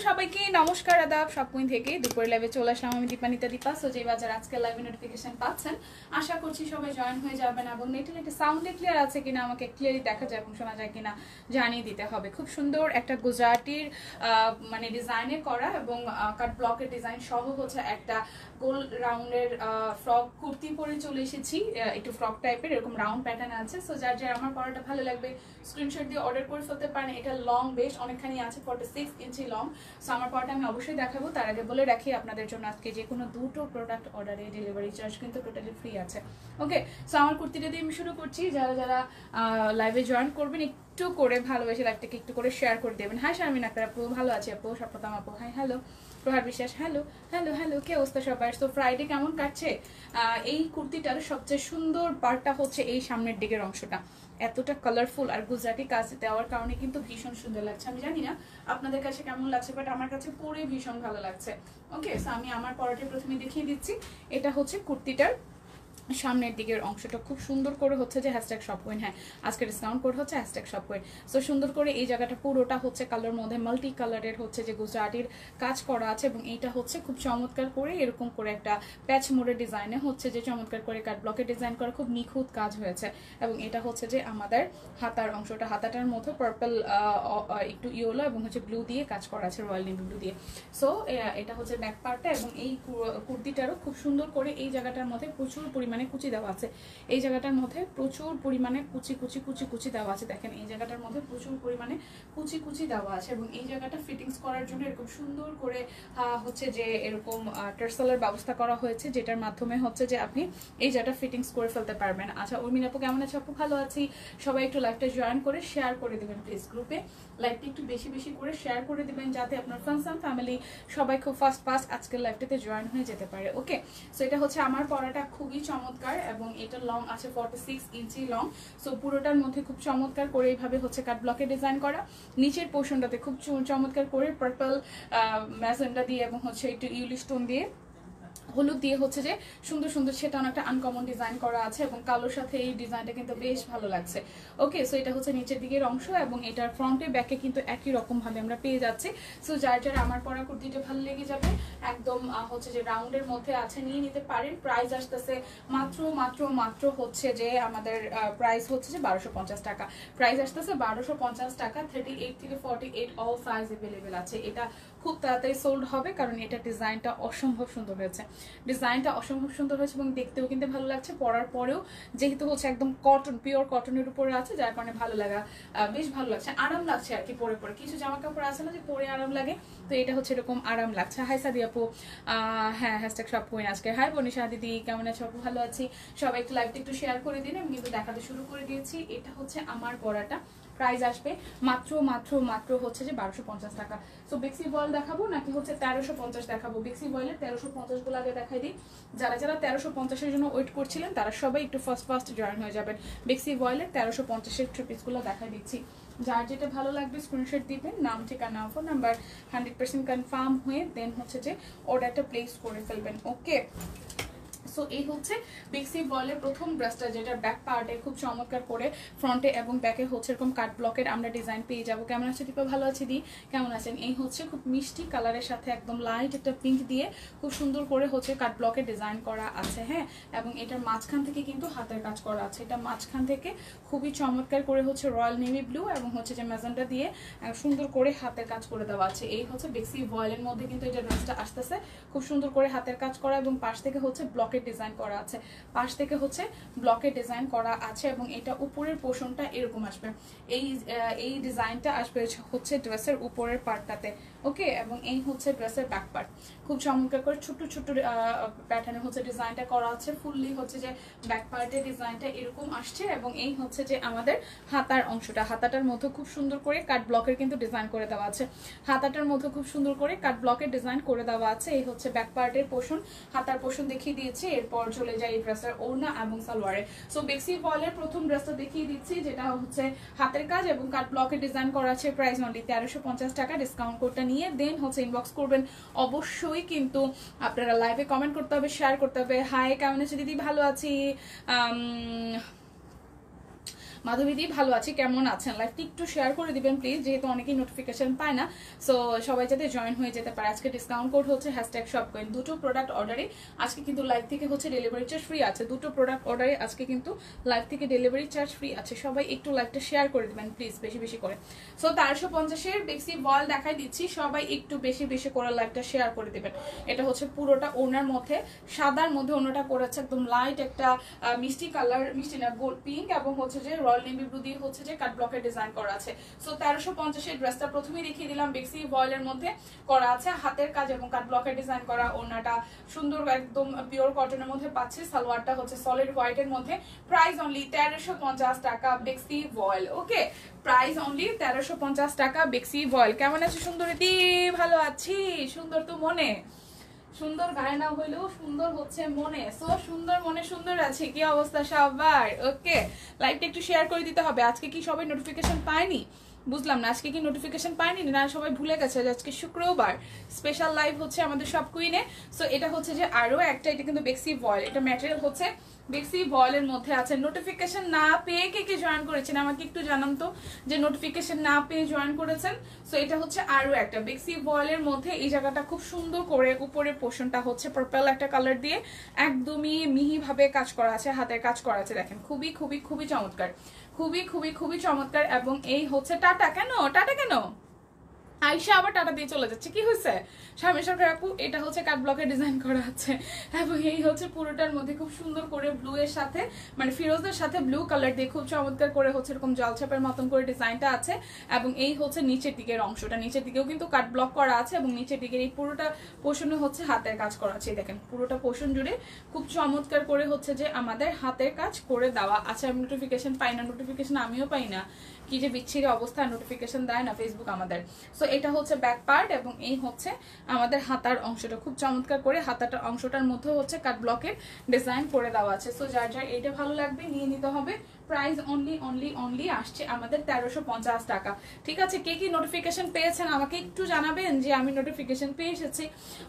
সবাইকে নমস্কার আদাব সবকুইন থেকে দুপুরে লাইভে চলে আসলাম আমি দীপানিতা দীপা। সো যে বাজার আজকে লাইভে নোটিফিকেশন পাচ্ছেন, আশা করছি সবাই জয়েন হয়ে যাবেন এবং নেটে সাউন্ডে ক্লিয়ার আছে কিনা আমাকে ক্লিয়ারলি দেখা যায় এবং শোনা যায় কিনা জানিয়ে দিতে হবে। খুব সুন্দর একটা গুজরাটির মানে ডিজাইনে করা এবং কাট ব্লকের ডিজাইন সহ হচ্ছে একটা গোল রাউন্ডের ফ্রক কুর্তি পরে চলে এসেছি। একটু ফ্রক টাইপের এরকম রাউন্ড প্যাটার্ন আছে। সো যার যার আমার পরাটা ভালো লাগবে স্ক্রিনশট দিয়ে অর্ডার করে ফেলতে পারেন। এটা লং বেশ অনেকখানি আছে, 46 ইঞ্চি লং। সো আমার পরাটা আমি অবশ্যই দেখাবো। তার আগে বলে রাখি আপনাদের জন্য আজকে যে কোনো দুটো প্রোডাক্ট অর্ডারে ডেলিভারি চার্জ কিন্তু টোটালি ফ্রি আছে। ওকে, সো আমার কুর্তিটা দিয়ে আমি শুরু করছি। যারা যারা লাইভে জয়েন করবেন একটু করে ভালোবেসে লাইভটাকে একটু করে শেয়ার করে দেবেন। হাই শারমিন আক্তার আপু, ভালো আছে আপু। সপ্রতাম আপু হাই, হ্যালো। প্রহার বিশ্বাস হ্যালো হ্যালো হ্যালো, কি অবস্থা সবার? তো ফ্রাইডে কেমন কাটছে? এই কুর্তিটার সবচেয়ে সুন্দর পার্টটা হচ্ছে এই সামনের দিকের অংশটা, এতটা কালারফুল আর গুজরাটি কাজ দেওয়ার কারণে কিন্তু ভীষণ সুন্দর লাগছে। আমি জানি না আপনাদের কাছে কেমন লাগছে, বাট আমার কাছে পরে ভীষণ ভালো লাগছে। ওকে, সো আমি আমার পরাটা প্রথমে দেখিয়ে দিচ্ছি। এটা হচ্ছে কুর্তিটার সামনের দিকের অংশটা খুব সুন্দর করে হচ্ছে যে হ্যাশট্যাগ শপকয়েন, হ্যাঁ আজকে ডিসকাউন্ট কোড হচ্ছে হ্যাশট্যাগ শপকয়েন। সো সুন্দর করে এই জায়গাটা পুরোটা হচ্ছে কালার মধ্যে মাল্টি কালারের হচ্ছে যে গুজরাটির কাজ করা আছে এবং এইটা হচ্ছে খুব চমৎকার করে এরকম করে একটা প্যাচ মোড়ের ডিজাইনে হচ্ছে যে চমৎকার করে কাট ব্লকে ডিজাইন করা, খুব নিখুঁত কাজ হয়েছে। এবং এটা হচ্ছে যে আমাদের হাতার অংশটা, হাতাটার মধ্যে পার্পল একটু ইয়েলো এবং হচ্ছে ব্লু দিয়ে কাজ করা আছে, রয়্যাল নেভি ব্লু দিয়ে। সো এটা হচ্ছে ব্যাক পার্টটা এবং এই কুর্তিটারও খুব সুন্দর করে এই জায়গাটার মধ্যে প্রচুর পরিমাণে কুচি দেওয়া আছে। এই জায়গাটার মধ্যে প্রচুর পরিমাণে কুচি কুচি কুচি কুচি দেওয়া আছে। দেখেন এই জায়গাটার মধ্যে প্রচুর পরিমাণে কুচি কুচি দেওয়া আছে এবং এই জায়গাটা ফিটিংস করার জন্য এরকম সুন্দর করে হচ্ছে যে এরকম টার্সেলের ব্যবস্থা করা হয়েছে, যেটার মাধ্যমে হচ্ছে যে আপনি এই জায়গাটা ফিটিংস করে ফেলতে পারবেন। আচ্ছা উর্মিলা আপু কেমন আছে? আপু ভালো আছি। সবাই একটু লাইভটা জয়েন করে শেয়ার করে দেবেন প্লিজ। গ্রুপে লাইভটা একটু বেশি বেশি করে শেয়ার করে দেবেন যাতে আপনার ফ্রেন্ডস এন্ড ফ্যামিলি সবাই খুব ফাস্ট আজকের লাইভটাতে জয়েন হয়ে যেতে পারে। ওকে, সো এটা হচ্ছে আমার পরাটা খুবই চমৎকার এবং এটা লং আছে 46 ইঞ্চি লং। সো পুরোটার মধ্যে খুব চমৎকার করে এইভাবে হচ্ছে কাট ব্লকে ডিজাইন করা। নিচের পোর্শনটাতে খুব চমৎকার করে পার্পল ম্যাজেন্ডা দিয়ে এবং হচ্ছে একটু ইউলি স্টোন দিয়ে হলুদ দিয়ে হচ্ছে যে সুন্দর সুন্দর সেটা অনেকটা আনকমন ডিজাইন করা আছে এবং কালোর সাথে এই ডিজাইনটা কিন্তু বেশ ভালো লাগছে। ওকে, সো এটা হচ্ছে নিচের দিকের অংশ এবং এটার ফ্রন্টে ব্যাকে কিন্তু একই রকম ভাবে আমরা পেয়ে যাচ্ছি। সো যার যার আমার পরা কুর্তিটা ভালো লেগে যাবে একদম হচ্ছে যে রাউন্ডের মধ্যে আছে, নিয়ে নিতে পারেন। প্রাইস আসতেছে মাত্র মাত্র মাত্র হচ্ছে যে আমাদের প্রাইস হচ্ছে যে 1250 টাকা। প্রাইস আসতেছে 1250 টাকা। 38 থেকে 48 অল সাইজ অ্যাভেলেবেল আছে। এটা খুব তাড়াতাড়ি সোল্ড হবে কারণ এটা ডিজাইনটা অসম্ভব সুন্দর হয়েছে। ডিজাইনটা অসম্ভব সুন্দর হয়েছে এবং দেখতেও কিন্তু ভালো লাগছে। পরার পরেও যেহেতু হচ্ছে একদম কটন, পিওর কটনের উপরে আছে, যার কারণে ভালো লাগা, বেশ ভালো লাগছে, আরাম লাগছে আর কি। পরে পরে কিছু জামা কাপড় আছে না যে পরে আরাম লাগে, তো এটা হচ্ছে এরকম আরাম লাগছে। হাই সাদি আপু, হ্যাঁ হ্যাশট্যাগ সব কইন আজকে। হাই বনিশা দিদি কেমন আছো আপু? ভালো আছি। সবাই একটু লাইভটা একটু শেয়ার করে দিন। আমি কিন্তু দেখাতে শুরু করে দিয়েছি। এটা হচ্ছে আমার পরাটা, প্রাইস আসবে মাত্র মাত্র মাত্র হচ্ছে যে 1250 টাকা। সো বেক্সি বয়েল দেখাবো নাকি হচ্ছে 1350 দেখাবো? বেক্সি বয়েলের 1350 গুলো আগে দেখাই দিই। যারা যারা 1350-এর জন্য ওয়েট করছিলেন তারা সবাই একটু ফার্স্ট জয়েন হয়ে যাবেন। বেক্সি বয়েলের 1350-এর থ্রি পিসগুলো দেখাই দিচ্ছি। যার যেটা ভালো লাগবে স্ক্রিনশট দিবেন, নাম ঠিকানা ফোন নাম্বার 100% কনফার্ম হয়ে দেন হচ্ছে যে অর্ডারটা প্লেস করে ফেলবেন। ওকে, সো এই হচ্ছে বেক্সি বয়েলের প্রথম ড্রেসটা, যেটা ব্যাক পার্টে খুব চমৎকার করে ফ্রন্টে এবং ব্যাকে হচ্ছে এরকম কাট ব্লকের আমরা ডিজাইন পেয়ে যাবো। কেমন আছে দীপা? ভালো আছে দি, কেমন আছেন? এই হচ্ছে খুব মিষ্টি কালারের সাথে একদম লাইট একটা পিঙ্ক দিয়ে খুব সুন্দর করে হচ্ছে কাট ব্লকের ডিজাইন করা আছে, হ্যাঁ। এবং এটার মাঝখান থেকে কিন্তু হাতের কাজ করা আছে। এটা মাঝখান থেকে খুবই চমৎকার করে হচ্ছে রয়্যাল নেভি ব্লু এবং হচ্ছে যে ম্যাজেন্টা দিয়ে সুন্দর করে হাতের কাজ করে দেওয়া আছে। এই হচ্ছে বেক্সি বয়েলের মধ্যে কিন্তু এটা ড্রেসটা আসতেছে খুব সুন্দর করে হাতের কাজ করা এবং পাশ থেকে হচ্ছে ব্লকের ডিজাইন করা আছে, পাশ থেকে হচ্ছে ব্লকের ডিজাইন করা আছে এবং এটা উপরের পোর্শনটা এরকম আসবে। এই ডিজাইনটা আসবে হচ্ছে ড্রেসের উপরের পার্টটাতে। ওকে, এবং এই হচ্ছে ড্রেসের ব্যাক পার্ট, খুব চমৎকার করে ছোট্ট ছোট্ট প্যাটার্নে হচ্ছে ডিজাইনটা করা আছে। ফুললি হচ্ছে যে ব্যাক পার্টের ডিজাইনটা এরকম আসছে এবং এই হচ্ছে যে আমাদের হাতার অংশটা, হাতাটার মধ্যে খুব সুন্দর করে কাট ব্লকের কিন্তু ডিজাইন করে দেওয়া আছে। হাতাটার মধ্যে খুব সুন্দর করে কাট ব্লকের ডিজাইন করে দেওয়া আছে। এই হচ্ছে ব্যাক পার্টের পোর্শন, হাতার পোর্শন দেখিয়ে দিয়েছি। এরপর চলে যায় এই ড্রেসের ওড়না এবং সালোয়ারে। সো বেক্সি বয়েলের প্রথম ড্রেসটা দেখিয়ে দিচ্ছি, যেটা হচ্ছে হাতের কাজ এবং কাট ব্লকের ডিজাইন করা আছে। প্রাইস অনলি 1350 টাকা। ডিসকাউন্ট কোডটা নিয়ে দেন হচ্ছে ইনবক্স করবেন। অবশ্যই কিন্তু আপনারা লাইভে কমেন্ট করতে হবে, শেয়ার করতে হবে। হাই কেমন আছে দিদি? ভালো আছি। মাধবীদি ভালো আছি, কেমন আছেন? লাইভটি একটু শেয়ার করে দিবেন প্লিজ, যেহেতু অনেকেই নোটিফিকেশন পায় না, সো সবাই যাতে জয়েন হয়ে যেতে পারে। আজকে ডিসকাউন্ট কোড হচ্ছে #shopcoin। দুটো প্রোডাক্ট অর্ডারে আজকে কিন্তু লাইভ থেকে হচ্ছে ডেলিভারি চার্জ ফ্রি আছে। দুটো প্রোডাক্ট অর্ডারে আজকে কিন্তু লাইভ থেকে ডেলিভারি চার্জ ফ্রি আছে। সবাই একটু লাইভটা শেয়ার করে দিবেন প্লিজ, বেশি বেশি করে। সো 1350-এর বেক্সি ভয়েল দেখাই দিচ্ছি, সবাই একটু বেশি বেশি করে লাইভটা শেয়ার করে দিবেন। এটা হচ্ছে পুরোটা ওনার মধ্যে, সাদার মধ্যে ওনাটা করেছে একদম লাইট একটা মিষ্টি কালার, মিষ্টি না গোল্ড পিঙ্ক, এবং হচ্ছে যে রয়্যাল নেভি ব্লু দিয়ে হচ্ছে যে কাট ব্লকের ডিজাইন করা আছে। সো 1350-এর ড্রেসটা প্রথমেই দেখিয়ে দিলাম, বেক্সি ভয়েলের মধ্যে করা আছে, হাতের কাজ এবং কাট ব্লকের ডিজাইন করা। ওনাটা সুন্দর একদম পিওর কটনের মধ্যে পাচ্ছে, সালোয়ারটা হচ্ছে সলিড হোয়াইটের মধ্যে। প্রাইস অনলি 1350 টাকা বেক্সি ভয়েল। ওকে, প্রাইস অনলি 1350 টাকা বেক্সি ভয়েল। কেমন আছে সুন্দরী দি? ভালো আছি। সুন্দর তো মনে, সুন্দর গায়ে না হইলেও সুন্দর হচ্ছে মনে। সো সুন্দর মনে সুন্দর আছে। কি অবস্থা সবার? ওকে, লাইভটা একটু শেয়ার করে দিতে হবে। আজকে কি সবাই নোটিফিকেশন পায়নি? বুঝলাম না, আজকে কি নোটিফিকেশন পায়নি না সবাই ভুলে গেছে যে আজকে শুক্রবার, স্পেশাল লাইভ হচ্ছে আমাদের সব কুইনে। সো এটা হচ্ছে যে আরো একটা, এটা কিন্তু বেক্সি ভয়েল, এটা ম্যাটেরিয়াল হচ্ছে বেক্সি ভয়েলের মধ্যে আছে। নোটিফিকেশন না পেয়ে কে কে জয়েন করেছেন আমাকে একটু জানান তো, যে নোটিফিকেশন না পেয়ে জয়েন করেছেন। সো এটা হচ্ছে আরো একটা বেক্সি ভয়েলের মধ্যে। এই জায়গাটা খুব সুন্দর করে উপরের পোর্শনটা হচ্ছে পার্পল একটা কালার দিয়ে একদমই মিহি ভাবে কাজ করা আছে, হাতের কাজ করা আছে। দেখেন খুবই খুবই খুবই চমৎকার, খুবই খুবই খুবই চমৎকার। এবং এই হচ্ছে টাটা কেন, টাটা কেন আইসা আবার টাটা দিয়ে চলে যাচ্ছে, কি হয়েছে স্বামী সরকার আপু? এটা হচ্ছে কাট ব্লকের ডিজাইন করা আছে, এবং এই হচ্ছে পুরোটার মধ্যে খুব সুন্দর করে ব্লু এর সাথে, মানে ফিরোজের সাথে ব্লু কালার দিয়ে খুব চমৎকার করে হচ্ছে এরকম জলছাপের মতন করে ডিজাইনটা আছে। এবং এই হচ্ছে নিচের দিকের অংশটা, নিচের দিকেও কিন্তু কাট ব্লক করা আছে, এবং নিচের দিকের এই পুরোটা পোর্শনে হচ্ছে হাতের কাজ করা আছে। দেখেন পুরোটা পোর্শন জুড়ে খুব চমৎকার করে হচ্ছে যে আমাদের হাতের কাজ করে দেওয়া আছে। আমি নোটিফিকেশন পাই না, নোটিফিকেশন আমিও পাই না, কি যে বিচ্ছিরি অবস্থা, নোটিফিকেশন দেয় না ফেসবুক আমাদের। সো এটা হচ্ছে ব্যাক পার্ট, এবং এই হচ্ছে আমাদের হাতার অংশটা। খুব চমৎকার করে হাতাটার অংশটার মধ্যে হচ্ছে কাট ব্লকের ডিজাইন করে দেওয়া আছে। সো যার যার এইটা ভালো লাগবে নিয়ে নিতে হবে। প্রাইস অনলি অনলি অনলি আসছে আমাদের 1350 টাকা। ঠিক আছে, কে কি নোটিফিকেশন পেয়েছেন আমাকে একটু জানাবেন, যে আমি নোটিফিকেশন পেয়ে এসেছি,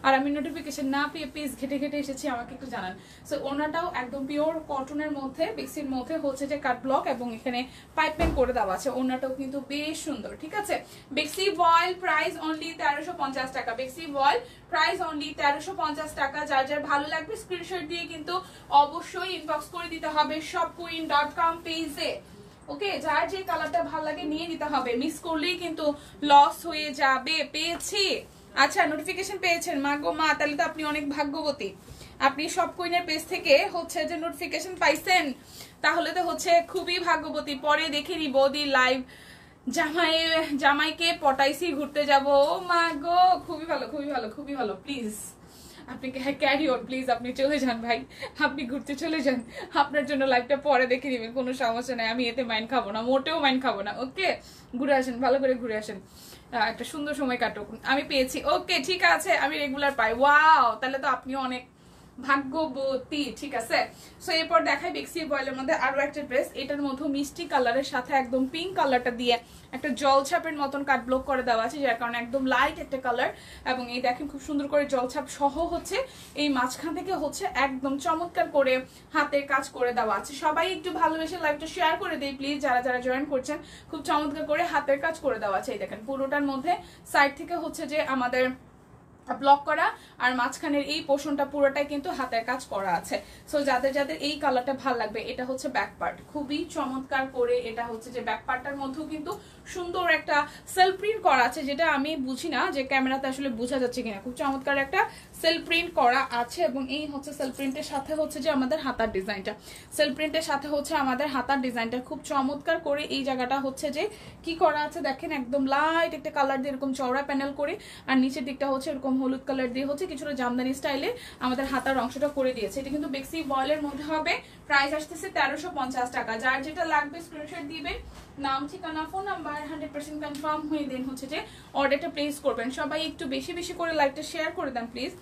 আর আমি নোটিফিকেশন না পেয়ে পেজ ঘেটে ঘেটে এসেছি, আমাকে একটু জানান। সো ওনাটাও একদম পিওর কটনের মধ্যে, বেক্সির মধ্যে হচ্ছে যে কাট ব্লক, এবং এখানে পাইপেন করে দেওয়া আছে। ওনাটাও কিন্তু বেশ সুন্দর। ঠিক আছে, বেক্সি ভয়েল প্রাইস অনলি 1350 টাকা। বেক্সি ভয়েল প্রাইস অনলি 1350 টাকা। যার যার ভালো লাগবে স্ক্রিনশট দিয়ে কিন্তু অবশ্যই ইনবক্স করে দিতে হবে shopqueen.com পেজে। ওকে, যার যে কালারটা ভালো লাগে নিয়ে নিতে হবে, মিস করলেই কিন্তু লস হয়ে যাবে। পেয়েছি, আচ্ছা নোটিফিকেশন পেয়েছেন, মা গো মা, তাহলে তো আপনি অনেক ভাগ্যবতী। আপনি সব কুইনের পেজ থেকে হচ্ছে যে নোটিফিকেশন পাইছেন, তাহলে তো হচ্ছে খুবই ভাগ্যবতী। পরে দেখে নিব দি লাইভ, জামাইকে পটাইছি ঘুরতে যাব। ও মা গো, খুবই ভালো খুবই ভালো খুবই ভালো। প্লিজ আপনি ক্যারি অন, প্লিজ আপনি চলে যান ভাই, আপনি ঘুরতে চলে যান, আপনার জন্য লাইভটা পরে দেখে নেবেন, কোনো সমস্যা নাই, আমি এতে মাইন্ড খাবো না, মোটেও মাইন্ড খাবো না। ওকে, ঘুরে আসেন, ভালো করে ঘুরে আসেন, একটা সুন্দর সময় কাটুক। আমি পেয়েছি, ওকে ঠিক আছে, আমি রেগুলার পাই। ওয়াও, তাহলে তো আপনিও অনেক ভাগ্যবতী। ঠিক আছে, সো এরপর দেখাই বেক্সি ভয়েলের মধ্যে আরো একটা ড্রেস। এটার মধ্যে মিষ্টি কালারের সাথে একদম পিঙ্ক কালারটা দিয়ে একটা জলছাপের মতন কাট ব্লক করে দেওয়া আছে, যার কারণে একদম লাইট একটা কালার। এবং এই দেখেন খুব সুন্দর করে জলছাপ সহ হচ্ছে এই মাঝখান থেকে হচ্ছে একদম চমৎকার করে হাতের কাজ করে দেওয়া আছে। সবাই একটু ভালোবেসে লাইভটা শেয়ার করে দেই প্লিজ, যারা যারা জয়েন করছেন। খুব চমৎকার করে হাতের কাজ করে দেওয়া আছে। এই দেখেন পুরোটার মধ্যে সাইড থেকে হচ্ছে যে আমাদের ব্লক করা, আর মাঝখানের এই পোর্শনটা পুরোটাই কিন্তু হাতের কাজ করা আছে। সো যাদের যাদের এই কালারটা ভালো লাগবে, এটা হচ্ছে ব্যাক পার্ট, খুবই চমৎকার করে। এটা হচ্ছে যে ব্যাক পার্টটার মধ্যেও কিন্তু সুন্দর একটা সেলফ প্রিন্ট করা আছে, যেটা আমি বুঝি না যে ক্যামেরাতে আসলে বোঝা যাচ্ছে কিনা। খুব চমৎকার একটা সেলফ প্রিন্ট করা আছে, এবং এই হচ্ছে সেলফ প্রিন্টের সাথে হচ্ছে যে আমাদের হাতার ডিজাইনটা, সেলফ প্রিন্টের সাথে হচ্ছে আমাদের হাতার ডিজাইনটা খুব চমৎকার করে। এই জায়গাটা হচ্ছে যে কি করা আছে দেখেন, একদম লাইট একটা কালার দিয়ে এরকম চওড়া প্যানেল করে, আর নিচের দিকটা হচ্ছে এরকম হলুদ কালার দিয়ে হচ্ছে কিছুটা জামদানি স্টাইলে আমাদের হাতার অংশটা করে দিয়েছে। এটা কিন্তু বেক্সি ভয়েলের মধ্যে হবে। প্রাইস আসতেছে 1350 টাকা। যার যেটা লাগবে স্ক্রিনশট দিবেন, নাম ঠিকানা ফোন নাম্বার 100% কনফার্ম হয়ে দেন হচ্ছে যে অর্ডারটা প্লেস করবেন। সবাই একটু বেশি বেশি করে লাইভটা শেয়ার করে দেন প্লিজ,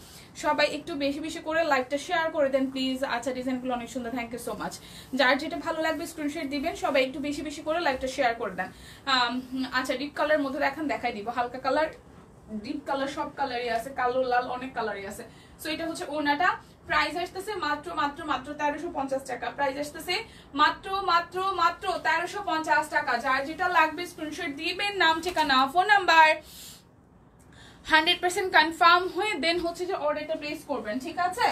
সবাই একটু বেশি বেশি করে লাইভটা শেয়ার করে দেন প্লিজ। আচ্ছা, ডিজাইনগুলো অনেক সুন্দর, থ্যাংক ইউ সো মাচ। যার যেটা ভালো লাগবে স্ক্রিনশট দিবেন, সবাই একটু বেশি বেশি করে লাইভটা শেয়ার করে দেন। আচ্ছা, ডিপ কালার মধ্যে দেখাই দিব, হালকা কালার, ডিপ কালার, সব কালারই আছে, কালো লাল অনেক কালারই আছে। সো এটা হচ্ছে ওনাটা, প্রাইস আসতেছে মাত্র মাত্র মাত্র 1350 টাকা। প্রাইস আসতেছে মাত্র মাত্র মাত্র 1350 টাকা। যার যেটা লাগবে স্ক্রিনশট দিবেন, নাম ঠিকানা ফোন নাম্বার 100% কনফার্ম হয়ে দেন হচ্ছে যে অর্ডারটা প্লেস করবেন, ঠিক আছে?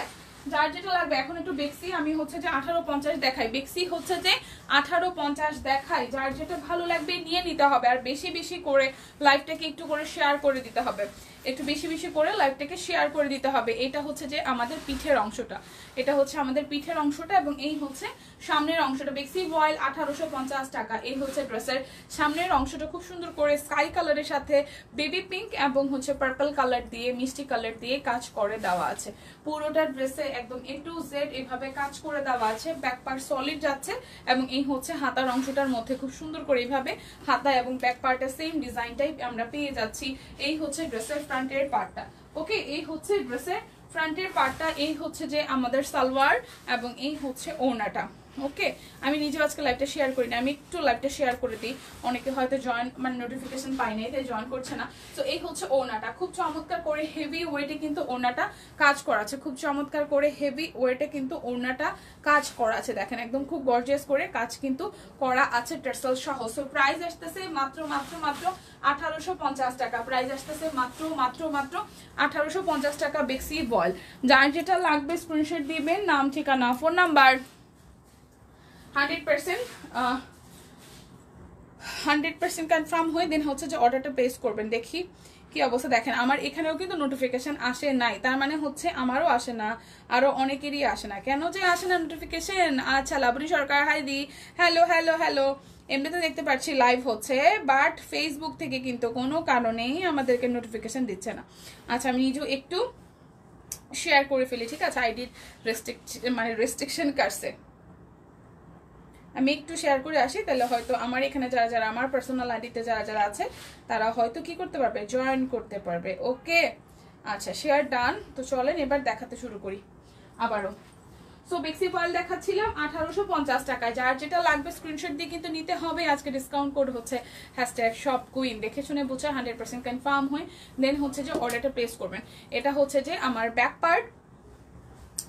যার যেটা লাগবে। এখন একটু বেক্সি আমি হচ্ছে যে 1850 দেখাই, বেক্সি হচ্ছে যে 1850 দেখাই। যার যেটা ভালো লাগবে নিয়ে নিতে হবে। আর বেশি বেশি করে লাইভটাকে একটু করে শেয়ার করে দিতে হবে, একটু বেশি বেশি করে লাইভটাকে শেয়ার করে দিতে হবে। এটা হচ্ছে যে আমাদের পিঠের অংশটা, এটা হচ্ছে আমাদের পিঠের অংশটা এবং এই হচ্ছে সামনের অংশটা। বেক্সি ভয়েল 1850 টাকা। এই হচ্ছে ড্রেসের সামনের অংশটা, খুব সুন্দর করে স্কাই কালারের সাথে বেবি পিঙ্ক এবং হচ্ছে পার্পল কালার দিয়ে, মিষ্টি কালার দিয়ে কাজ করে দেওয়া আছে। পুরোটা ড্রেসে একদম A to Z এভাবে কাজ করে দেওয়া আছে। ব্যাক পার্ট সলিড যাচ্ছে এবং এই হচ্ছে হাতার অংশটার মধ্যে খুব সুন্দর করে এইভাবে হাতা এবং ব্যাক পার্টটা সেম ডিজাইনটাই আমরা পেয়ে যাচ্ছি। এই হচ্ছে ড্রেসের ফ্রন্টের পার্টটা। ওকে, এই হচ্ছে ড্রেসের ফ্রন্টের পার্টটা। এই হচ্ছে যে আমাদের সালোয়ার এবং এই হচ্ছে ওড়নাটা। ওকে, আমি নিজে আজকে লাইভটা শেয়ার করি না, আমি একটু লাইভটা শেয়ার করে দিই। অনেকে হয়তো জয়েন মানে নোটিফিকেশন পাই নাই, তাই জয়েন করছে না। তো এই হচ্ছে ওড়নাটা, খুব চমৎকার করে হেভি ওয়েটে কিন্তু ওড়নাটা কাজ করা আছে। খুব চমৎকার করে হেভি ওয়েটে কিন্তু ওড়নাটা কাজ করা আছে। দেখেন একদম খুব গর্জিয়াস করে কাজ কিন্তু করা আছে টার্সেল সহ। সো প্রাইস আসতেছে মাত্র মাত্র মাত্র 1850 টাকা। প্রাইস আসতেছে মাত্র মাত্র মাত্র 1850 টাকা। বেক্সি ভয়েল। যার যেটা লাগবে স্ক্রিনশট দিবেন, নাম ঠিকানা ফোন নাম্বার 100% কনফার্ম হয়ে দেন হচ্ছে যে অর্ডারটা প্লেস করবেন। দেখি কি অবস্থা। দেখেন আমার এখানেও কিন্তু নোটিফিকেশন আসে নাই, তার মানে হচ্ছে আমারও আসে না, আরো অনেকেরই আসে না। কেন যে আসে না নোটিফিকেশন? আচ্ছা, লাবণী সরকার হাই দি, হ্যালো হ্যালো হ্যালো। এমনিতে দেখতে পাচ্ছি লাইভ হচ্ছে, বাট ফেসবুক থেকে কিন্তু কোনো কারণেই আমাদেরকে নোটিফিকেশন দিচ্ছে না। আচ্ছা, আমি নিজেও একটু শেয়ার করে ফেলি, ঠিক আছে? আইডির রেস্ট্রিকশন কাটছে, আমি একটু শেয়ার করে আসি, তাহলে হয়তো আমার এখানে যারা যারা আমার পার্সোনাল আইডিতে যারা যারা আছে তারা হয়তো কি করতে পারবে, জয়েন করতে পারবে। ওকে, আচ্ছা, শেয়ার ডান। তো চলেন এবার দেখাতে শুরু করি আবারও। সো বেক্সি ভয়েল দেখাচ্ছিলাম 1850 টাকায়। যার যেটা লাগবে স্ক্রিনশট দিয়ে কিন্তু নিতে হবে। আজকে ডিসকাউন্ট কোড হচ্ছে #shopqueen। দেখে শুনে বুঝে 100% কনফার্ম হয়ে দেন হচ্ছে যে অর্ডারটা প্লেস করবেন। এটা হচ্ছে যে আমার ব্যাক পার্ট।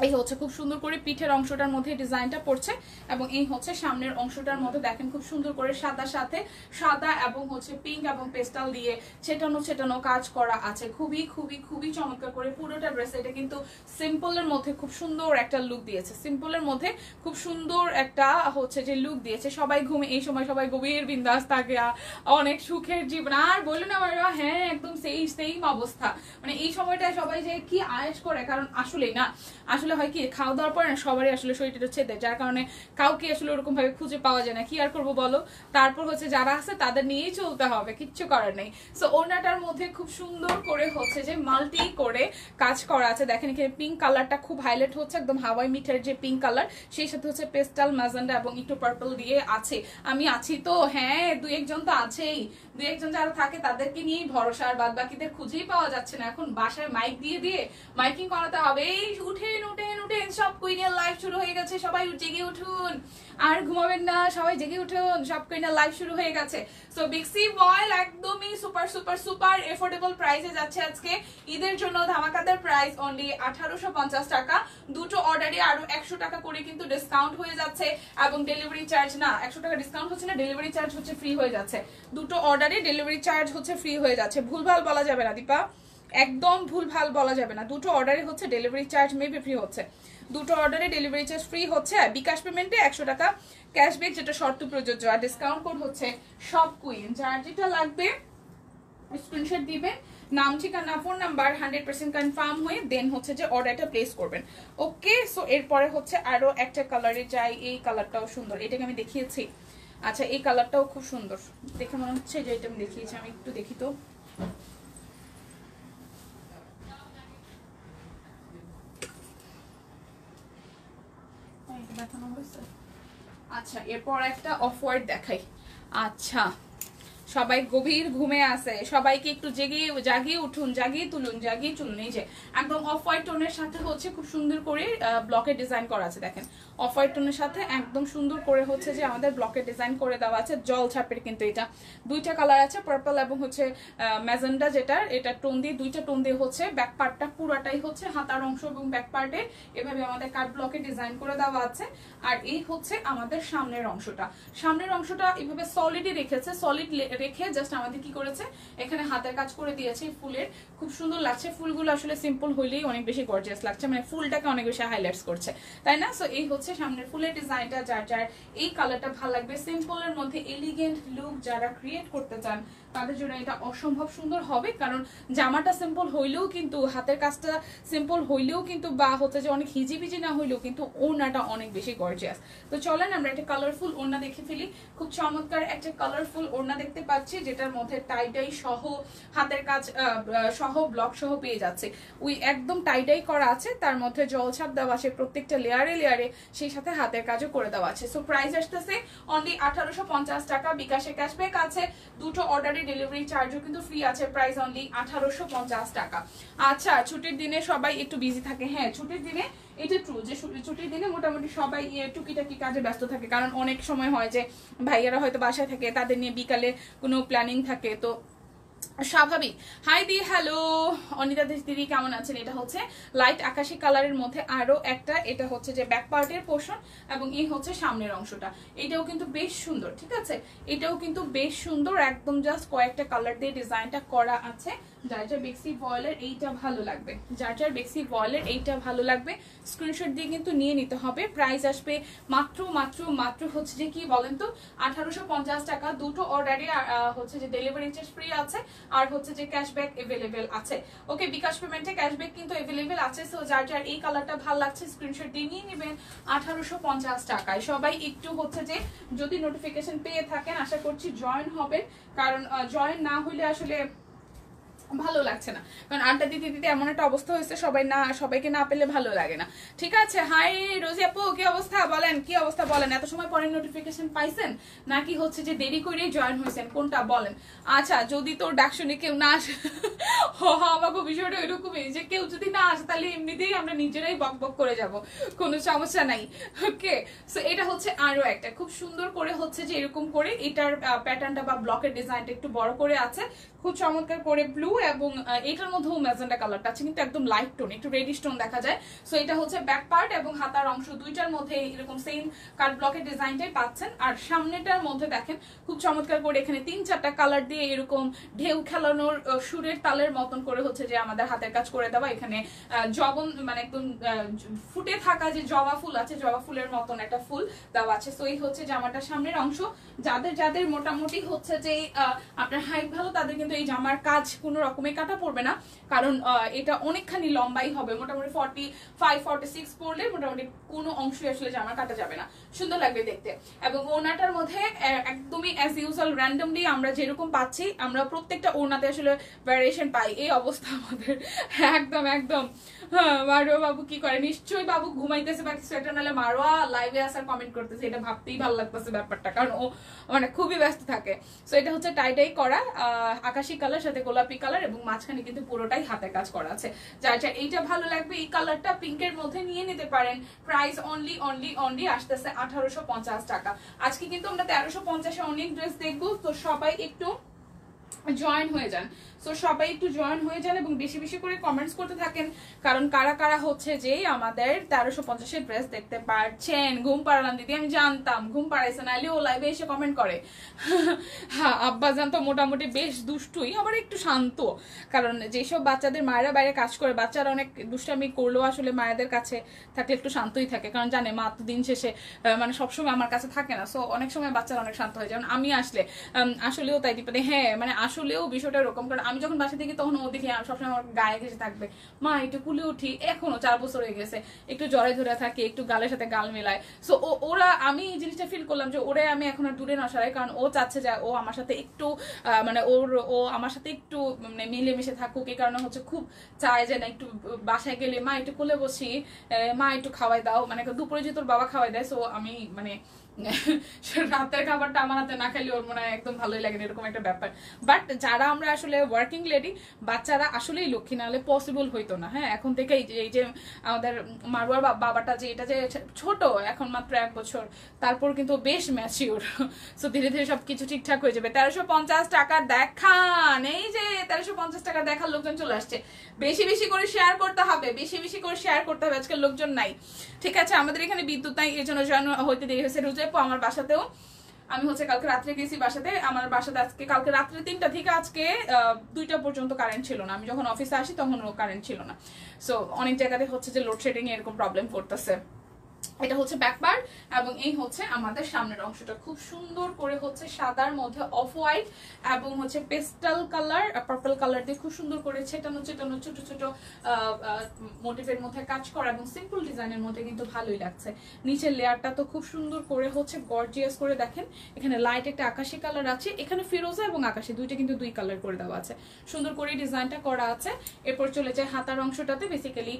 এই হচ্ছে খুব সুন্দর করে পিঠের অংশটার মধ্যে ডিজাইনটা পড়ছে এবং এই হচ্ছে সামনের অংশটার মধ্যে দেখেন খুব সুন্দর করে সাদা সাথে সাদা এবং হচ্ছে পিঙ্ক এবং পেস্টাল দিয়ে ছেটানো ছেটানো কাজ করা আছে। খুবই খুবই খুবই চমৎকার করে পুরোটা ড্রেস। এটা কিন্তু সিম্পলের মধ্যে খুব সুন্দর একটা লুক দিয়েছে, সিম্পলের মধ্যে খুব সুন্দর একটা হচ্ছে যে লুক দিয়েছে। সবাই ঘুমে, এই সময় সবাই গভীর বিন্দাস থাকে, অনেক সুখের জীবন। আর বললেন আমার, হ্যাঁ একদম সেম অবস্থা। মানে এই সময়টায় সবাই যে কি আয়েশ করে, কারণ আসলেই না, আসলে হয় কি খাওয়া দাওয়ার পরে না সবারই আসলে শরীরটা ছেদে, যার কারণে কাউকে আসলে ওরকম ভাবে খুঁজে পাওয়া যায় না। কি আর করবো বলো? তারপর হচ্ছে যারা আছে তাদের নিয়েই চলতে হবে, কিচ্ছু করার নেই। সো ওনাটার মধ্যে খুব সুন্দর করে হচ্ছে যে মাল্টি করে কাজ করা আছে। দেখেন এখানে পিঙ্ক কালারটা খুব হাইলাইট হচ্ছে, একদম হাওয়াই মিঠার যে পিঙ্ক কালার, সেই সাথে হচ্ছে পেস্টাল ম্যাজেন্ডা এবং একটু পার্পল দিয়ে আছে। আমি আছি তো, হ্যাঁ দুই একজন তো আছেই, দুই একজন যারা থাকে তাদেরকে নিয়েই ভরসা, আর বাদ বাকিদের খুঁজেই পাওয়া যাচ্ছে না। এখন বাসায় মাইক দিয়ে দিয়ে মাইকিং করাতে হবে। এই উঠেন উঠেন উঠেন, সব কুইনের লাইভ শুরু হয়ে গেছে, সবাই জেগে উঠুন, আর ঘুমাবেন না, সবাই জেগে উঠুন, সব কুইনের লাইভ শুরু হয়ে গেছে। সো বেক্সি ভয়েল একদমই সুপার সুপার সুপার এফোর্ডেবল প্রাইসে যাচ্ছে আজকে ঈদের জন্য। ধামাকাদার প্রাইস অনলি 1850 টাকা। দুটো অর্ডারে আরো 100 টাকা করে কিন্তু ডিসকাউন্ট হয়ে যাচ্ছে এবং ডেলিভারি চার্জ না, 100 টাকা ডিসকাউন্ট হচ্ছে না, ডেলিভারি চার্জ হচ্ছে ফ্রি হয়ে যাচ্ছে। দুটো অর্ডারে ডেলিভারি চার্জ হচ্ছে ফ্রি হয়ে যাচ্ছে। ভুলভাল বলা যাবে না দীপা, একদম ভুলভাল বলা যাবে না। দুটো অর্ডারে হচ্ছে ডেলিভারি চার্জ মেবি ফ্রি হচ্ছে, দুটো অর্ডারে ডেলিভারি চার্জ ফ্রি হচ্ছে। বিকাশ পেমেন্টে 100 টাকা ক্যাশব্যাক, যেটা শর্ত প্রযোজ্য। আর ডিসকাউন্ট কোড হচ্ছে শপ কুইন। যার যেটা লাগবে স্ক্রিনশট দিবেন, নাম ঠিকানা ফোন নাম্বার 100% কনফার্ম হয়ে দেন হচ্ছে যে অর্ডারটা প্লেস করবেন। ওকে, সো এরপরে হচ্ছে আরো একটা কালারে যাই। এই কালারটাও সুন্দর, এটাকে আমি দেখিয়েছি। আচ্ছা, এই কালারটাও খুব সুন্দর, দেখে মনে হচ্ছে যে এটা আমি দেখিয়েছি। আমি একটু দেখি তো, আচ্ছা এরপর একটা অফ হোয়াইট দেখাই। আচ্ছা সবাই গভীর ঘুমে আছে, সবাইকে একটু জাগিয়ে উঠুন, জাগিয়ে তুলুন, জাগিয়ে তুলুন। এই যে একদম অফ হোয়াইট টোনের সাথে হচ্ছে খুব সুন্দর করে ব্লকের ডিজাইন করা আছে। দেখেন অফ হোয়াইট টোনের সাথে একদম সুন্দর করে হচ্ছে যে আমাদের ব্লকের ডিজাইন করে দেওয়া আছে, জল ছাপের। কিন্তু এটা দুইটা কালার আছে, পার্পল এবং হচ্ছে ম্যাজেন্ডা, যেটা এটা টোন দিয়ে, দুইটা টোন দিয়ে হচ্ছে ব্যাক পার্টটা পুরাটাই হচ্ছে হাতার অংশ এবং ব্যাক পার্টে এভাবে আমাদের কাট ব্লকে ডিজাইন করে দেওয়া আছে। আর এই হচ্ছে আমাদের সামনের অংশটা, সামনের অংশটা এইভাবে সলিডই রেখেছে, সলিড রেখে জাস্ট আমাদের কি করেছে এখানে হাতের কাজ করে দিয়েছে ফুলের। খুব সুন্দর লাগছে ফুলগুলো, আসলে সিম্পল হইলেই অনেক বেশি গর্জিয়াস লাগছে, মানে ফুলটাকে অনেক বেশি হাইলাইটস করছে, তাই না? সো এই হচ্ছে সামনের ফুলের ডিজাইনটা। যার যার এই কালারটা ভালো লাগবে, সিম্পলের মধ্যে এলিগেন্ট লুক যারা ক্রিয়েট করতে চান তাদের জন্য এটা অসম্ভব সুন্দর হবে। কারণ জামাটা সিম্পল হইলেও কিন্তু, হাতের কাজটা সিম্পল হইলেও কিন্তু, বা হচ্ছে যে অনেক হিজিবিজি না হইলেও কিন্তু ওড়নাটা অনেক বেশি গর্জিয়াস। তো চলেন আমরা একটা কালারফুল ওড়না দেখে ফেলি। খুব চমৎকার একটা কালারফুল ওড়না দেখতে পাচ্ছি, যেটার মধ্যে টাইডাই সহ হাতের কাজ সহ ব্লক সহ পেয়ে যাচ্ছে। ওই একদম টাইডাই করা আছে, তার মধ্যে জলছাপ দেওয়া আছে প্রত্যেকটা লেয়ারে লেয়ারে, সেই সাথে হাতের কাজও করে দেওয়া আছে। সো প্রাইস আসতেছে অনলি 1850 টাকা। বিকাশে ক্যাশব্যাক আছে, দুটো অর্ডারে ডেলিভারি চার্জও কিন্তু ফ্রি আছে। প্রাইস অনলি 1850 টাকা। আচ্ছা, ছুটির দিনে সবাই একটু বিজি থাকে। হ্যাঁ, ছুটির দিনে এটা ট্রু যে ছুটির দিনে মোটামুটি সবাই টুকিটাকি কাজে ব্যস্ত থাকে, কারণ অনেক সময় হয় যে ভাইয়ারা হয়তো বাসায় থাকে, তাদের নিয়ে বিকালে কোনো প্ল্যানিং থাকে, তো স্বাভাবিক। হাই দি, হ্যালো অনিতা দিদি, কেমন আছেন? এটা হচ্ছে লাইট আকাশি কালারের মধ্যে আরো একটা, এটা হচ্ছে যে ব্যাক পার্টের পোর্শন এবং এই হচ্ছে সামনের অংশটা। এটাও কিন্তু বেশ সুন্দর, ঠিক আছে, এটাও কিন্তু বেশ সুন্দর, একদম জাস্ট কয়েকটা কালার দিয়ে ডিজাইনটা করা আছে। যার যার বেক্সি ভয়েলের এইটা ভালো লাগবে, যার যার বেক্সি ভয়েলের এইটা ভালো লাগবে স্ক্রিনশট দিয়ে কিন্তু নিয়ে নিতে হবে। প্রাইস আসবে মাত্র মাত্র মাত্র হচ্ছে যে কি বলেন তো 1850 টাকা। দুটো অর্ডারে হচ্ছে যে ডেলিভারি চার্জ ফ্রি আছে, আর হচ্ছে যে ক্যাশব্যাক अवेलेबल আছে। ওকে, বিকাশ পেমেন্টে ক্যাশব্যাক কিন্তু अवेलेबल আছে। সো যার যার এই কালারটা ভালো লাগছে স্ক্রিনশট দিয়ে নিয়ে নেবেন 1850 টাকায়। সবাই একটু হচ্ছে যে যদি নোটিফিকেশন পেয়ে থাকেন আশা করছি জয়েন হবেন, কারণ জয়েন না হইলে আসলে ভালো লাগছে না, কারণ আড্ডা দিতে দিতে এমন একটা অবস্থা হয়েছে সবাইকে না পেলে ভালো লাগে না। ঠিক আছে, হাই রোজি আপু, কি অবস্থা বলেন? কি অবস্থা বলেন? এত সময় পরে নোটিফিকেশন পাইছেন নাকি হচ্ছে যে দেরি করেই জয়েন হয়েছেন, কোনটা বলেন? আচ্ছা, যদি তোর ডাক শুনে কেউ না আসে আমাকে বিষয়টা এরকমই যে কেউ যদি না আসে তাহলে এমনিতেই আমরা নিজেরাই বক বক করে যাব, কোনো সমস্যা নাই। ওকে, সো এটা হচ্ছে আরো একটা খুব সুন্দর করে হচ্ছে যে এরকম করে এটার প্যাটার্নটা বা ব্লকের ডিজাইনটা একটু বড় করে আছে, খুব চমৎকার করে ব্লু এবং এটার মধ্যেও ম্যাজেন্ডা কালারটা আছে, কিন্তু একদম লাইট টোন, একটু রেডিশ টোন দেখা যায়। সো এটা হচ্ছে ব্যাক পার্ট এবং হাতার অংশ দুইটার মধ্যে এরকম সেম কাট ব্লকের ডিজাইনটাই পাচ্ছেন। আর সামনেটার মধ্যে দেখেন খুব চমৎকার করে এখানে 3-4টা কালার দিয়ে এরকম ঢেউ খেলানোর সুরের তালের মতন করে হচ্ছে যে আমাদের হাতের কাজ করে দেওয়া। এখানে জবন মানে একদম ফুটে থাকা যে জবা ফুল আছে, জবা ফুলের মতন একটা ফুল দেওয়া আছে। সো এই হচ্ছে জামাটার সামনের অংশ। যাদের মোটামুটি হচ্ছে যে আপনার হাইট ভালো তাদের কিন্তু এই জামার কাজ কোনো রকমের কাটা পড়বে না, কারণ এটা অনেকখানি লম্বাই হবে, মোটামুটি 45-46 পড়লে মোটামুটি কোনো অংশই আসলে জামার কাটা যাবে না, সুন্দর লাগবে দেখতে। এবং ওড়নাটার মধ্যে একদমই অ্যাজ ইউজুয়াল র্যান্ডমলি আমরা যেরকম পাচ্ছি, আমরা প্রত্যেকটা ওড়নাতে আসলে ভ্যারিয়েশন পাই, এই অবস্থা আমাদের। একদম একদম। হ্যাঁ, মারোয়া বাবু কি করে? নিশ্চয়ই বাবু ঘুমাইতেছে বা কিছু একটা, নাহলে মারোয়া লাইভে আসার কমেন্ট করতেছে, এটা ভাবতেই ভালো লাগতেছে ব্যাপারটা, কারণ ও মানে খুবই ব্যস্ত থাকে। সো এটা হচ্ছে টাইটাই করা আকাশি কালার সাথে গোলাপি কালার এবং মাঝখানে কিন্তু পুরোটাই হাতে কাজ করা আছে। যার যার এইটা ভালো লাগবে এই কালারটা পিঙ্কের মধ্যে নিয়ে নিতে পারেন। প্রাইস অনলি আসতেছে 1850 টাকা। আজকে কিন্তু আমরা 1350-এ অনেক ড্রেস দেখবো, তো সবাই একটু জয়েন হয়ে যান। সো সবাই একটু জয়েন হয়ে যান এবং বেশি বেশি করে কমেন্টস করতে থাকেন, কারণ কারা কারা হচ্ছে যে আমাদের 1350-এর ড্রেস দেখতে পারছেন। ঘুম পাড়ালাম দিদি, আমি জানতাম ঘুম পাড়াইছে, নাহলে ও লাইভে এসে কমেন্ট করে। হ্যাঁ, আব্বা জানতো মোটামুটি বেশ দুষ্টুই, আবার একটু শান্ত, কারণ যেসব বাচ্চাদের মায়েরা বাইরে কাজ করে, বাচ্চারা অনেক দুষ্টামি করলেও আসলে মায়েদের কাছে থাকলে একটু শান্তই থাকে, কারণ জানে মা তো দিন শেষে মানে সবসময় আমার কাছে থাকে না। সো অনেক সময় বাচ্চারা অনেক শান্ত হয়ে যায়, যেমন আমি আসলেও তাই দিপাতে। হ্যাঁ, মানে আসলেও বিষয়টা এরকম, কারণ আমি যখন বাসা থেকে তখন ও দেখি সবসময় আমার গায়ে ঘেসে থাকবে, মা একটু কুলে উঠি, এখনো 4 বছর হয়ে গেছে, একটু জ্বরে ধরে থাকে, একটু গালের সাথে গাল মেলায়। সো আমি এই জিনিসটা ফিল করলাম যে ওরে আমি এখন আর দূরে না সরাই, কারণ ও চাচ্ছে যে ও আমার সাথে একটু মানে ও আমার সাথে একটু মানে মিলেমিশে থাকুক। এই কারণে হচ্ছে খুব চায় যে না একটু বাসায় গেলে মা একটু কোলে বসি, মা একটু খাওয়াই দাও, মানে দুপুরে যে তোর বাবা খাওয়াই দেয়। সো আমি মানে রাতের খাবারটা আমার হাতে না খাইলে ওর মনে হয় একদম ভালোই লাগে না, এরকম একটা ব্যাপার। বাট যারা আমরা আসলে ওয়ার্কিং লেডি, বাচ্চারা আসলেই লক্ষ্মী, না হলে পসিবল হইতো না। হ্যাঁ, এখন থেকে এই যে আমাদের মারুয়ার বাবাটা যে এটা যে ছোট, এখন মাত্র 1 বছর, তারপর কিন্তু বেশ ম্যাচিউর। সো ধীরে ধীরে সবকিছু ঠিকঠাক হয়ে যাবে। 1350 টাকা দেখান, এই যে 1350 টাকা দেখার লোকজন চলে আসছে। বেশি বেশি করে শেয়ার করতে হবে, বেশি বেশি করে শেয়ার করতে হবে, আজকাল লোকজন নাই। ঠিক আছে, আমাদের এখানে বিদ্যুৎ নাই, এই জন্য জয়েন হইতে দেরি হয়েছে। রুজেপু আমার বাসাতেও, আমি কালকে রাত্রে গেছি বাসাতে, আমার বাসাতে আজকে কালকে রাত্রে 3টা থেকে আজকে 2টা পর্যন্ত কারেন্ট ছিল না। আমি যখন অফিসে আসি তখন কারেন্ট ছিল না। সো অনেক জায়গাতে যে লোডশেডিং এরকম প্রবলেম করতেছে। এটা ব্যাক পার্ট এবং এই আমাদের সামনের অংশটা খুব সুন্দর করে সাদার মধ্যে অফ হোয়াইট এবং পেস্টাল কালার পার্পল কালার দিয়ে খুব সুন্দর করে ছেটানো ছেটানো ছোট ছোট মোটিভের মধ্যে কাজ করা এবং সিম্পল ডিজাইনের মধ্যে কিন্তু ভালোই লাগছে। নিচের লেয়ারটা তো খুব সুন্দর করে গর্জিয়াস করে, দেখেন এখানে লাইট একটা আকাশি কালার আছে, এখানে ফিরোজা এবং আকাশি দুইটা কিন্তু 2 কালার করে দেওয়া আছে, সুন্দর করে ডিজাইনটা করা আছে। এরপর চলে যায় হাতার অংশটাতে। বেসিক্যালি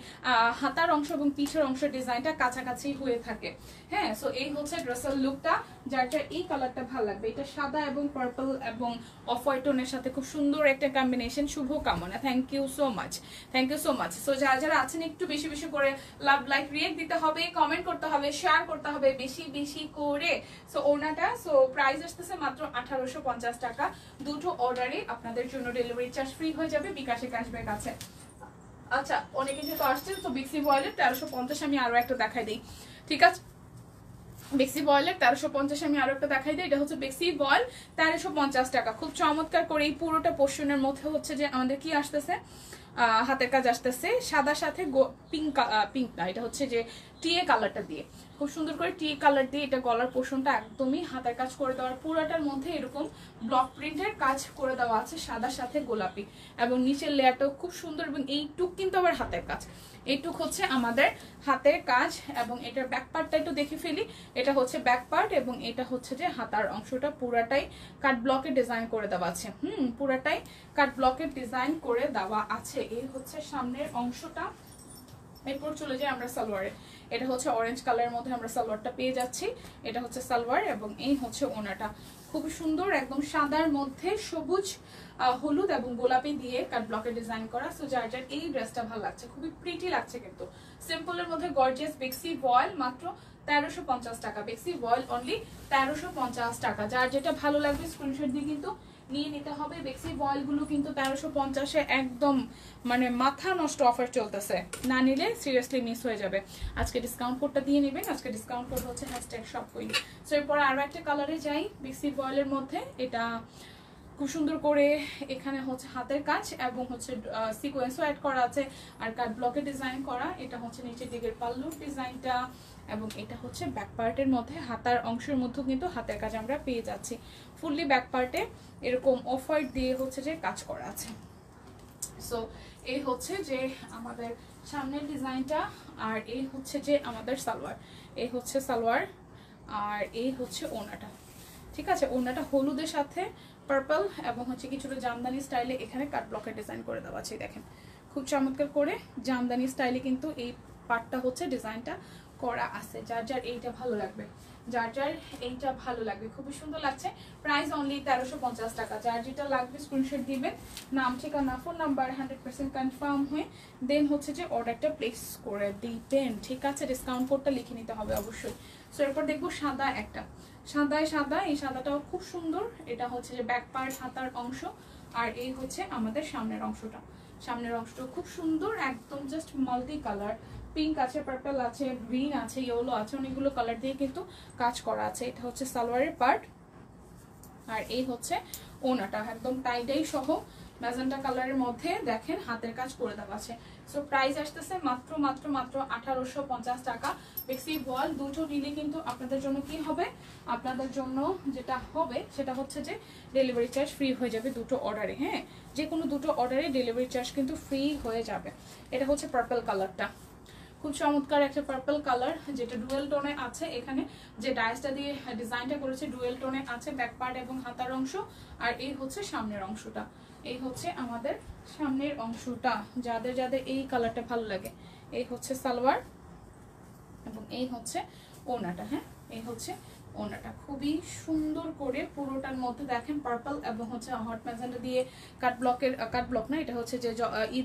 হাতার অংশ এবং পিছের অংশের ডিজাইনটা কাছাকাছি হয়ে থাকে। হ্যাঁ, সো এই ড্রেসের লুকটা, যার যার এই কালারটা ভালো লাগবে, এটা সাদা এবং পার্পল এবং অফ হোয়াইট টোনের সাথে খুব সুন্দর একটা কম্বিনেশন। শুভ কামনা, thank you so much, thank you so much. So যারা যারা আছেন একটু বেশি বেশি করে লাভ লাইক রিয়েক্ট দিতে হবে, কমেন্ট করতে হবে, শেয়ার করতে হবে বেশি বেশি করে। সো ওনাটা প্রাইস আসতেছে মাত্র 1850 টাকা। দুটো অর্ডারে আপনাদের জন্য ডেলিভারি চার্জ ফ্রি হয়ে যাবে, বিকাশে ক্যাশব্যাক আছে। আচ্ছা, অনেকে যেহেতু আসছেন, তো বিক্সি ভয়েলের 1350 আমি আরো একটা দেখাই দিই। ঠিক আছে, বেক্সি বয়েলের 1350 আমি আরো একটা দেখাই দিই। এটা বেক্সি বয়েল 1350 টাকা। খুব চমৎকার করে এই পুরোটা পোর্শনের মধ্যে যে আমাদের কি আসতেছে, হাতের কাজ আসতেছে সাদার সাথে পিঙ্ক না, এটা যে টিএ কালারটা দিয়ে খুব সুন্দর করে টিএ কালার দিয়ে এটা গলার পোর্শনটা একদমই হাতের কাজ করে দেওয়ার, পুরোটার মধ্যে এরকম ব্লক প্রিন্টের কাজ করে দেওয়া আছে সাদার সাথে গোলাপি, এবং নিচের লেয়ারটাও খুব সুন্দর। এবং এইটুক কিন্তু আবার হাতের কাজ, এইটুক আমাদের হাতের কাজ। এবং এটার ব্যাক পার্টটা একটু দেখে ফেলি। এটা ব্যাক পার্ট এবং এটা যে হাতার অংশটা পুরাটাই কাট ব্লকের ডিজাইন করে দেওয়া আছে। পুরাটাই কাট ব্লকের ডিজাইন করে দেওয়া আছে। এই সামনের অংশটা। এরপর চলে যাই আমরা সালোয়ারে। এটা অরেঞ্জ কালারের মধ্যে আমরা সালোয়ারটা পেয়ে যাচ্ছি। এটা সালোয়ার এবং এই ওনাটা খুব সুন্দর, একদম সাদার মধ্যে সবুজ, হলুদ এবং গোলাপি দিয়ে কাট ব্লকের ডিজাইন করা। সো যার যার এই ড্রেসটা ভালো লাগছে, খুবই প্রিটি লাগছে, কিন্তু সিম্পলের মধ্যে গর্জিয়াস। বেক্সি ভয়েল মাত্র 1350 টাকা। বেক্সি ভয়েল অনলি 1350 টাকা। যার যেটা ভালো লাগবে স্ক্রিনশট দিয়ে কিন্তু নিয়ে নিতে হবে। বেক্সি ভয়েল গুলো কিন্তু 1350-এ একদম মানে মাথা নষ্ট অফার চলতেছে, না নিলে সিরিয়াসলি মিস হয়ে যাবে। আজকে ডিসকাউন্ট কোডটা দিয়ে নেবেন। আজকে ডিসকাউন্ট কোড #shopqueen। সো এরপর আরো একটা কালারে যাই বেক্সি ভয়েলের মধ্যে। এটা খুব সুন্দর করে এখানে হাতের কাজ এবং সিকোয়েন্সও অ্যাড করা আছে আর কাট ব্লকের ডিজাইন করা। এটা নিচের দিকের পাল্লুর ডিজাইনটা এবং এটা ব্যাক পার্টের মধ্যে হাতার অংশের মধ্যেও কিন্তু হাতের কাজ আমরা পেয়ে যাচ্ছি। ফুললি ব্যাক পার্টে এরকম অফ হোয়াইট দিয়ে যে কাজ করা আছে। সো এই যে আমাদের সামনের ডিজাইনটা, আর এই যে আমাদের সালোয়ার। এই সালোয়ার আর এই ওনাটা। ঠিক আছে, ওনাটা হলুদের সাথে পার্পল এবং কিছুটা জামদানি স্টাইলে এখানে কাট ব্লকের ডিজাইন করে দেওয়া আছে। দেখেন খুব চমৎকার করে জামদানি স্টাইলে কিন্তু এই পার্টটা ডিজাইনটা করা আছে। যার যার এইটা ভালো লাগবে, যার যার এইটা ভালো লাগবে, খুবই সুন্দর লাগছে। প্রাইস অনলি 1350 টাকা। যার যেটা লাগবে স্ক্রিনশট দিবেন, নাম ঠিকানা ফোন নাম্বার 100% কনফার্ম হয়ে দেন যে অর্ডারটা প্লেস করে দিবেন। ঠিক আছে, ডিসকাউন্ট কোডটা লিখে নিতে হবে অবশ্যই। সো এরপর দেখবো সাদা একটা, সাদায় সাদা। এই সাদাটাও খুব সুন্দর। এটা যে ব্যাক পার্ট হাতার অংশ আর এই আমাদের সামনের অংশটা। সামনের অংশটা খুব সুন্দর, একদম জাস্ট মাল্টি কালার, পিঙ্ক আছে, পার্পল আছে, গ্রিন আছে, ইয়েলো আছে, অনেকগুলো কালার দিয়ে কিন্তু কাজ করা আছে। এটা সালোয়ারের পার্ট আর এই ওনাটা একদম টাইডাই সহ ম্যাজেন্টা কালারের মধ্যে দেখেন হাতের কাজ করে দেওয়া আছে। সো প্রাইস আসতেছে মাত্র মাত্র মাত্র 1850 টাকা। বেক্সি ভয়েল দুটো নিলে কিন্তু আপনাদের জন্য কি হবে, আপনাদের জন্য যেটা হবে সেটা যে ডেলিভারি চার্জ ফ্রি হয়ে যাবে দুটো অর্ডারে। হ্যাঁ, যে কোনো দুটো অর্ডারে ডেলিভারি চার্জ কিন্তু ফ্রি হয়ে যাবে। এটা পার্পল কালারটা, খুব চমৎকার একটা পার্পল কালার, যেটা ডুয়েল টোনে আছে। এখানে যে ডাইসটা দিয়ে ডিজাইনটা করেছে ডুয়েল টোনে আছে ব্যাক পার্ট এবং হাতার অংশ। আর এই সামনের অংশটা। এই আমাদের সামনের অংশটা। যাদের যাদের এই কালারটা ভালো লাগে, এই সালোয়ার এবং এই ওনাটা। হ্যাঁ, এই ওনাটা খুবই সুন্দর করে পুরোটার মধ্যে দেখেন পার্পল এবং হচ্ছে হট ম্যাজেন্টা দিয়ে কাট ব্লক না, এটা হচ্ছে যে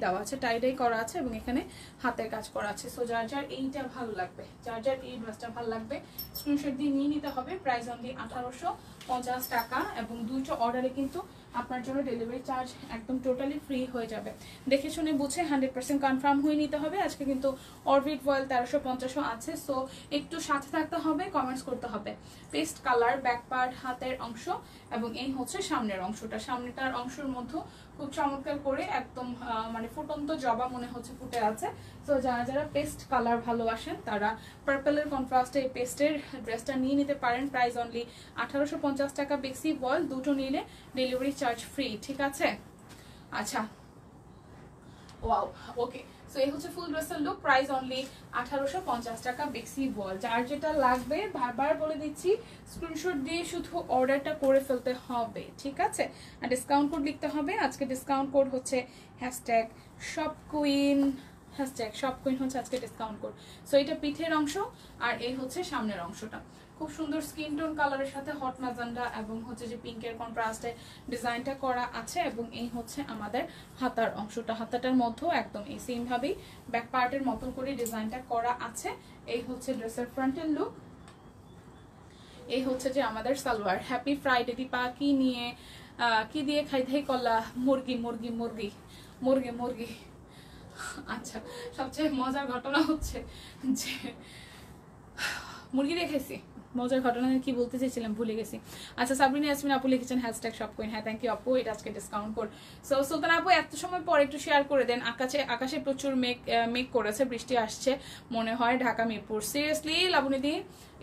দেওয়া আছে, টাইডাই করা আছে এবং এখানে হাতের কাজ করা আছে। সো যার যার এইটা ভালো লাগবে, যার যার এই ড্রেসটা ভালো লাগবে স্ক্রিনশট দিয়ে নিয়ে নিতে হবে। প্রাইস অনলি 1850 টাকা এবং দুটো অর্ডারে কিন্তু আপনার জন্য ডেলিভারি চার্জ একদম টোটালি ফ্রি হয়ে যাবে। দেখে শুনে বুঝে 100% কনফার্ম হয়ে নিতে হবে। আজকে কিন্তু অরবিট ভয়েল 1350 আছে, সো একটু সাথে থাকতে হবে, কমেন্টস করতে হবে। পেস্ট কালার, ব্যাক পার্ট, হাতের অংশ এবং এই হচ্ছে সামনের অংশটা। সামনেটার অংশের মধ্যে খুব চমৎকার করে একদম মানে ফুটন্ত জবা মনে হচ্ছে ফুটে আছে। তো যারা যারা পেস্ট কালার ভালোবাসেন তারা পার্পলের কন্ট্রাস্টে এই পেস্টের ড্রেসটা নিয়ে নিতে পারেন। প্রাইস অনলি 1850 টাকা। বেক্সি বল দুটো নিলে ডেলিভারি চার্জ ফ্রি, ঠিক আছে? আচ্ছা, ওয়াও, ওকে। সো এই হচ্ছে ফুল ড্রেসের লুক। প্রাইস অনলি 1850 টাকা। বেক্সি বল, যার যেটা লাগবে বারবার বলে দিচ্ছি, স্ক্রিনশট দিয়ে শুধু অর্ডারটা করে ফেলতে হবে, ঠিক আছে? আর ডিসকাউন্ট কোড লিখতে হবে। আজকে ডিসকাউন্ট কোড হচ্ছে #shopqueen, #shopqueen হচ্ছে আজকে ডিসকাউন্ট কোড। সো এটা পিঠের অংশ আর এই হচ্ছে সামনের অংশটা। খুব সুন্দর স্কিন টোন কালারের সাথে হট ম্যাজেন্ডা এবং হচ্ছে যে পিঙ্কের কন্ট্রাস্টে ডিজাইনটা করা আছে এবং এই হচ্ছে আমাদের হাতার অংশটা। হাতাটার মধ্যেও একদম এই সেম ভাবেই ব্যাক পার্টের মতন করে ডিজাইনটা করা আছে। এই হচ্ছে ড্রেসের ফ্রন্টের লুক। এই হচ্ছে যে আমাদের সালোয়ার। হ্যাপি ফ্রাইডে দীপা, কি নিয়ে কি দিয়ে খাই করলা? মুরগি মুরগি মুরগি মুরগি মুরগি। আচ্ছা, সবচেয়ে মজার ঘটনা হচ্ছে যে মুরগি দিয়ে খাইছি। মজার ঘটনা কি বলতে চাইছিলাম ভুলে গেছি। আচ্ছা, সাবরিনা ইয়াসমিন আপু লিখেছেন #shopqueen। হ্যাঁ, থ্যাংক ইউ আপু, এটা আজকে ডিসকাউন্ট কোড। সো সুলতান আপু এত সময় পর একটু শেয়ার করে দেন। আকাশে প্রচুর মেঘ করেছে, বৃষ্টি আসছে মনে হয় ঢাকা মিরপুর। সিরিয়াসলি লাবণীদি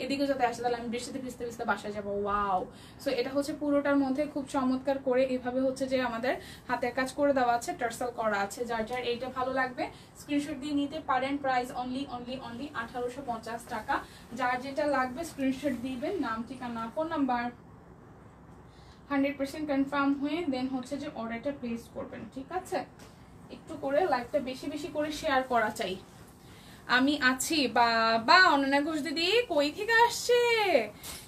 এদিকে যাতে আসে তাহলে আমি বৃষ্টিতে ভিজতে ভিজতে বাসায় যাবো। ওয়াও। সো এটা হচ্ছে পুরোটার মধ্যে খুব চমৎকার করে এভাবে হচ্ছে যে আমাদের হাতের কাজ করে দেওয়া আছে, টার্সেল করা আছে। যার যার এইটা ভালো লাগবে স্ক্রিনশট দিয়ে নিতে পারেন। প্রাইস অনলি 1850 টাকা। যার যেটা লাগবে স্ক্রিনশট দিবেন, নাম, ঠিকানা, ফোন নাম্বার 100% কনফার্ম হয়ে দেন হচ্ছে যে অর্ডারটা প্লেস করবেন, ঠিক আছে? একটু করে লাইভটা বেশি বেশি করে শেয়ার করা চাই। আমি আছি বাবা। অনন্যা ঘোষ দিদি কই থেকে আসছে?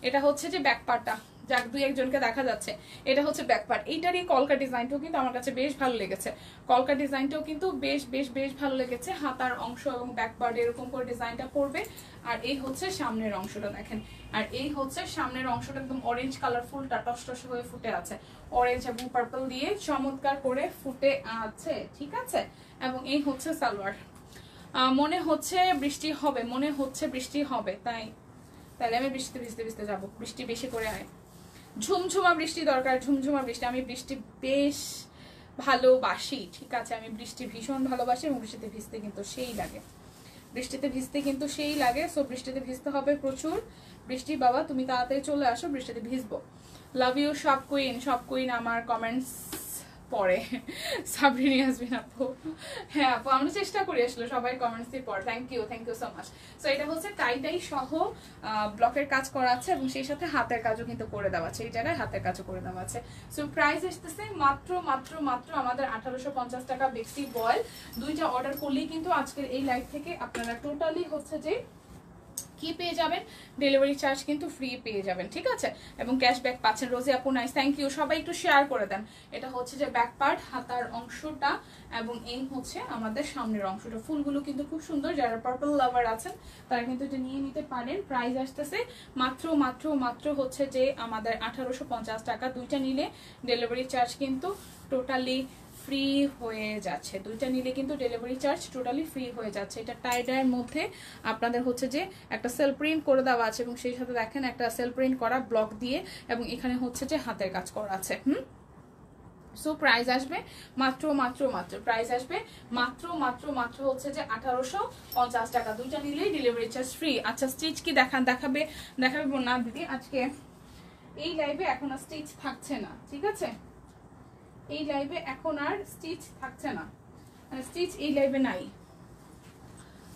এটা হচ্ছে যে ব্যাক পার্টটা, যাক দুই একজনকে দেখা যাচ্ছে। এটা হচ্ছে ব্যাক পার্ট। এইটারই কলকা ডিজাইনটাও কিন্তু আমার কাছে বেশ ভালো লেগেছে। কলকা ডিজাইনটাও কিন্তু বেশ বেশ বেশ ভালো লেগেছে। হাতার অংশ এবং ব্যাক পার্ট এরকম করে ডিজাইনটা পড়বে। আর এই হচ্ছে সামনের অংশটা দেখেন। আর এই হচ্ছে সামনের অংশটা একদম অরেঞ্জ কালারফুলটা টস হয়ে ফুটে আছে। অরেঞ্জ এবং পার্পল দিয়ে চমৎকার করে ফুটে আছে, ঠিক আছে? এবং এই হচ্ছে সালোয়ার। মনে হচ্ছে বৃষ্টি হবে, মনে হচ্ছে বৃষ্টি হবে, তাইলে আমি বৃষ্টিতে ভিজতে ভিজতে যাবো। বৃষ্টি বেশি করে আয়, ঝুমঝুমা বৃষ্টি দরকার, ঝুমঝুমা বৃষ্টি। আমি বৃষ্টি বেশ ভালোবাসি, ঠিক আছে? আমি বৃষ্টি ভীষণ ভালোবাসি এবং বৃষ্টিতে ভিজতে কিন্তু সেই লাগে, বৃষ্টিতে ভিজতে কিন্তু সেই লাগে। সো বৃষ্টিতে ভিজতে হবে প্রচুর। বৃষ্টি বাবা তুমি তাড়াতাড়ি চলে আসো, বৃষ্টিতে ভিজবো। লাভ ইউ শপকুইন আমার কমেন্টস পরে। সাবরিনা ইয়াসমিন আপু, হ্যাঁ আপু আমরা চেষ্টা করি আসলে সবাই কমেন্টস দিয়ে পড়ে। Thank you so much. So এটা হচ্ছে টাই সহ ব্লকের কাজ করা আছে এবং সেই সাথে হাতের কাজও কিন্তু করে দেওয়া আছে। এই জায়গায় হাতের কাজও করে দেওয়া আছে। সো প্রাইস আসতেছে মাত্র মাত্র মাত্র আমাদের 1850 টাকা। বেক্সি বয়েল দুইটা অর্ডার করলেই কিন্তু আজকের এই লাইভ থেকে আপনারা টোটালি হচ্ছে যে কি পেয়ে যাবেন, ডেলিভারি চার্জ কিন্তু ফ্রি পেয়ে যাবেন, ঠিক আছে? এবং ক্যাশব্যাক পাচ্ছেন। রোজি আপু নাইস, থ্যাংক ইউ। সবাই একটু শেয়ার করে দেন। এটা হচ্ছে যে ব্যাক পার্ট, হাতার অংশটা এবং এই হচ্ছে আমাদের সামনের অংশটা। ফুলগুলো কিন্তু খুব সুন্দর। যারা পার্পল লাভার আছেন তারা কিন্তু এটা নিয়ে নিতে পারেন। প্রাইস আসতেছে মাত্র মাত্র মাত্র হচ্ছে যে আমাদের 1850 টাকা। দুইটা নিলে ডেলিভারি চার্জ কিন্তু টোটালি ফ্রি হয়ে যাচ্ছে। দুইটা নিলে কিন্তু ডেলিভারি চার্জ টোটালি ফ্রি হয়ে যাচ্ছে। এটা টাইডায়ের মধ্যে আপনাদের হচ্ছে যে একটা সেল প্রিন্ট করে দেওয়া আছে এবং সেই সাথে দেখেন একটা সেল প্রিন্ট করা ব্লক দিয়ে এবং এখানে হচ্ছে যে হাতের কাজ করা আছে। সো প্রাইস আসবে মাত্র মাত্র মাত্র প্রাইস আসবে মাত্র মাত্র মাত্র হচ্ছে যে 1850 টাকা। দুইটা নিলেই ডেলিভারি চার্জ ফ্রি। আচ্ছা স্টিচ কি দেখাবে না দিদি? আজকে এই লাইভে এখন আর স্টিচ থাকছে না, ঠিক আছে? এই লাইভে এখন আর স্টিচ থাকছে না, স্টিচ এই লাইভে নাই।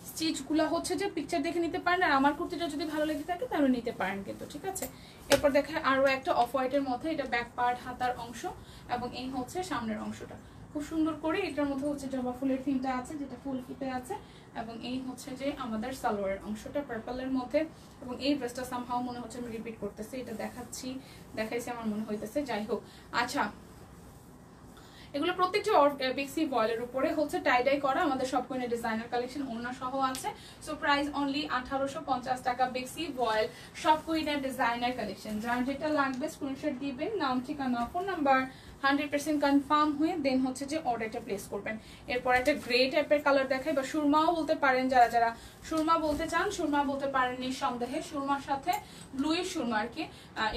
স্টিচগুলো হচ্ছে যে পিকচার দেখে নিতে পারেন। আর আমার কুর্তিটা যদি ভালো লেগে থাকে তাহলে নিতে পারেন কিন্তু, ঠিক আছে? এরপর দেখায় আরো একটা অফ হোয়াইটের মধ্যে। এটা ব্যাক পার্ট, হাতার অংশ এবং এই হচ্ছে সামনের অংশটা। খুব সুন্দর করে এটার মধ্যে হচ্ছে জবা ফুলের থিমটা আছে, যেটা ফুল ফুটে আছে। এবং এই হচ্ছে যে আমাদের সালোয়ারের অংশটা পার্পলের মধ্যে। এবং এই ড্রেসটা সামহাও মনে হচ্ছে আমি রিপিট করতেছি, এটা দেখাইছি আমার মনে হইতেছে। যাই হোক, আচ্ছা এগুলো প্রত্যেকটা বেক্সি ভয়েলের উপরে হচ্ছে টাই ডাই করা আমাদের সব কোনে ডিজাইনার কালেকশন ওনা সহ আছে। সো প্রাইস অনলি 1850 টাকা। বেক্সি ভয়েল সব কোনে ডিজাইনার কালেকশন, যার যেটা লাগবে স্ক্রিনশট দিবেন, নাম ঠিকানা ফোন নাম্বার 100% কনফার্ম হয়ে দেন হচ্ছে যে অর্ডারটা প্লেস করবেন। এরপর একটা গ্রে টাইপের কালার দেখাই, বা সুরমাও বলতে পারেন, যারা যারা সুরমা বলতে চান সুরমা বলতে পারেন নিঃসন্দেহে। সুরমার সাথে ব্লুইশ সুরমা আর কি,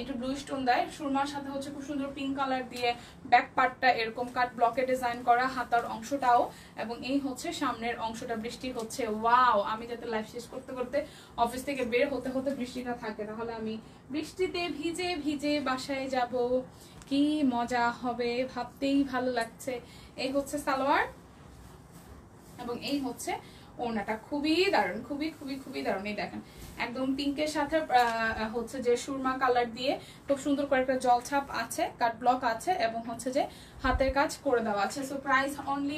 একটু ব্লুইশ টোন দেয়। সুরমার সাথে হচ্ছে খুব সুন্দর পিঙ্ক কালার দিয়ে ব্যাক পার্টটা এরকম কাট ব্লকে ডিজাইন করা, হাতার অংশটাও। এবং এই হচ্ছে সামনের অংশটা। বৃষ্টি হচ্ছে, ওয়াও! আমি যাতে লাইভ শেষ করতে করতে অফিস থেকে বের হতে হতে বৃষ্টিটা থাকে, তাহলে আমি বৃষ্টিতে ভিজে ভিজে বাসায় যাব, কি মজা হবে ভাবতেই ভালো লাগছে। এই হচ্ছে সালোয়ার এবং এই হচ্ছে ওড়নাটা। খুবই দারুণ, খুবই খুবই খুবই দারুণ। এই দেখেন একদম পিঙ্কের সাথে হচ্ছে যে সুরমা কালার দিয়ে খুব সুন্দর করে একটা জলছাপ আছে, কাট ব্লক আছে এবং হচ্ছে যে হাতের কাজ করে দেওয়া আছে। সো প্রাইস অনলি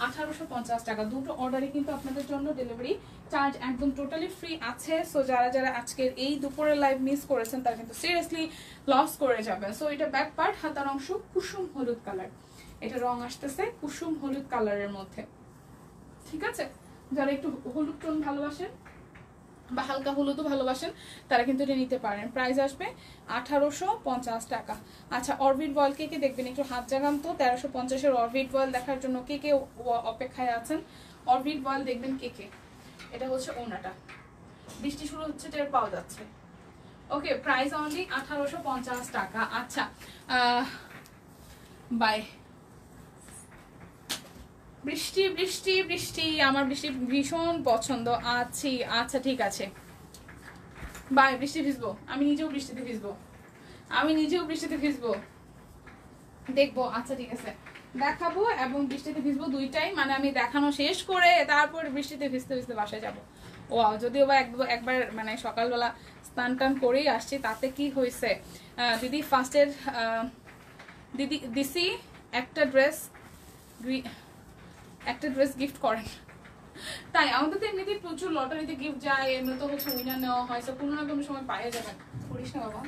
1850 টাকা। দুটো অর্ডারে কিন্তু আপনাদের জন্য ডেলিভারি চার্জ একদম টোটালি ফ্রি আছে। সো যারা যারা আজকের এই দুপুরের লাইভ মিস করেছেন তারা কিন্তু সিরিয়াসলি লস করে যাবেন। সো এটা ব্যাক পার্ট, হাতার অংশ কুসুম হলুদ কালার, এটা রং আসতেছে কুসুম হলুদ কালারের মধ্যে, ঠিক আছে? যারা একটু হলুদ টোন ভালোবাসেন বা হালকা হলুদও ভালোবাসেন তারা কিন্তু এটা নিতে পারেন। প্রাইস আসবে 1850 টাকা। আচ্ছা, অরবিট বয়েল কে কে দেখবেন? একটু হাত জাগান তো। 1350-এর অরবিট বয়েল দেখার জন্য কে কে অপেক্ষায় আছেন? অরবিট বয়েল দেখবেন কে কে। এটা হচ্ছে ওনাটা, বৃষ্টি শুরু হচ্ছে, টের পাওয়া যাচ্ছে। ওকে, প্রাইস অনলি 1850 টাকা। আচ্ছা, বাই। বৃষ্টি বৃষ্টি বৃষ্টি, আমার বৃষ্টি ভীষণ পছন্দ। আচ্ছা ঠিক আছে, বাই। বৃষ্টি ভিজবো, আমি নিজেও বৃষ্টিতে ভিজবো, দেখবো। আচ্ছা ঠিক আছে, দেখাবো এবং বৃষ্টিতে ভিজবো দুইটাই। মানে আমি দেখানো শেষ করে তারপর বৃষ্টিতে ভিজতে ভিজতে বাসায় যাবো। ও যদিও বা একবার মানে সকালবেলা স্নান টান করেই আসছি, তাতে কি হয়েছে দিদি? ফার্স্টের দিদি দিছি একটা ড্রেস গিফট করেন, তাই আমাদের তো এমনিতেই প্রচুর লটারিতে গিফট যায়, এমনি তো হচ্ছে উইনার নেওয়া হয়। সো কোনো না কোনো সময় পাইয়ে যাবেন, করিস না বাবা।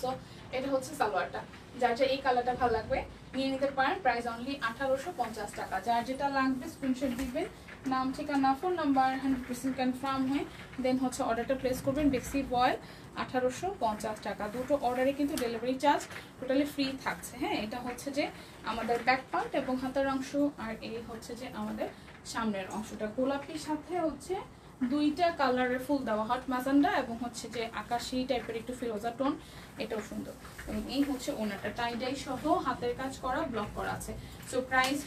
সো এটা হচ্ছে সালোয়ারটা, যার যা এই কালারটা ভালো লাগবে নিয়ে নিতে পারেন। প্রাইস অনলি 1850 টাকা। যার যেটা লাগবে স্ক্রিনশট দিবেন, নাম ঠিকানা ফোন নাম্বার 100% কনফার্ম হয়ে দেন হচ্ছে অর্ডারটা প্লেস করবেন। বেক্সি ভয়েল 1850 টাকা। দুটো অর্ডারে কিন্তু ডেলিভারি চার্জ টোটালি ফ্রি থাকছে। হ্যাঁ, এটা হচ্ছে যে আমাদের ব্যাক পার্ট এবং হাতের অংশ, আর এই হচ্ছে যে আমাদের সামনের অংশটা। গোলাপির সাথে হচ্ছে দুইটা কালারের ফুল দেওয়া, হট ম্যাজেন্ডা এবং হচ্ছে যে আকাশি টাইপের একটু ফিরোজা টোন, এটাও সুন্দর। এবং এই হচ্ছে ওনাটা, টাই ডাই সহ হাতের কাজ করা, ব্লক করা আছে। সো প্রাইস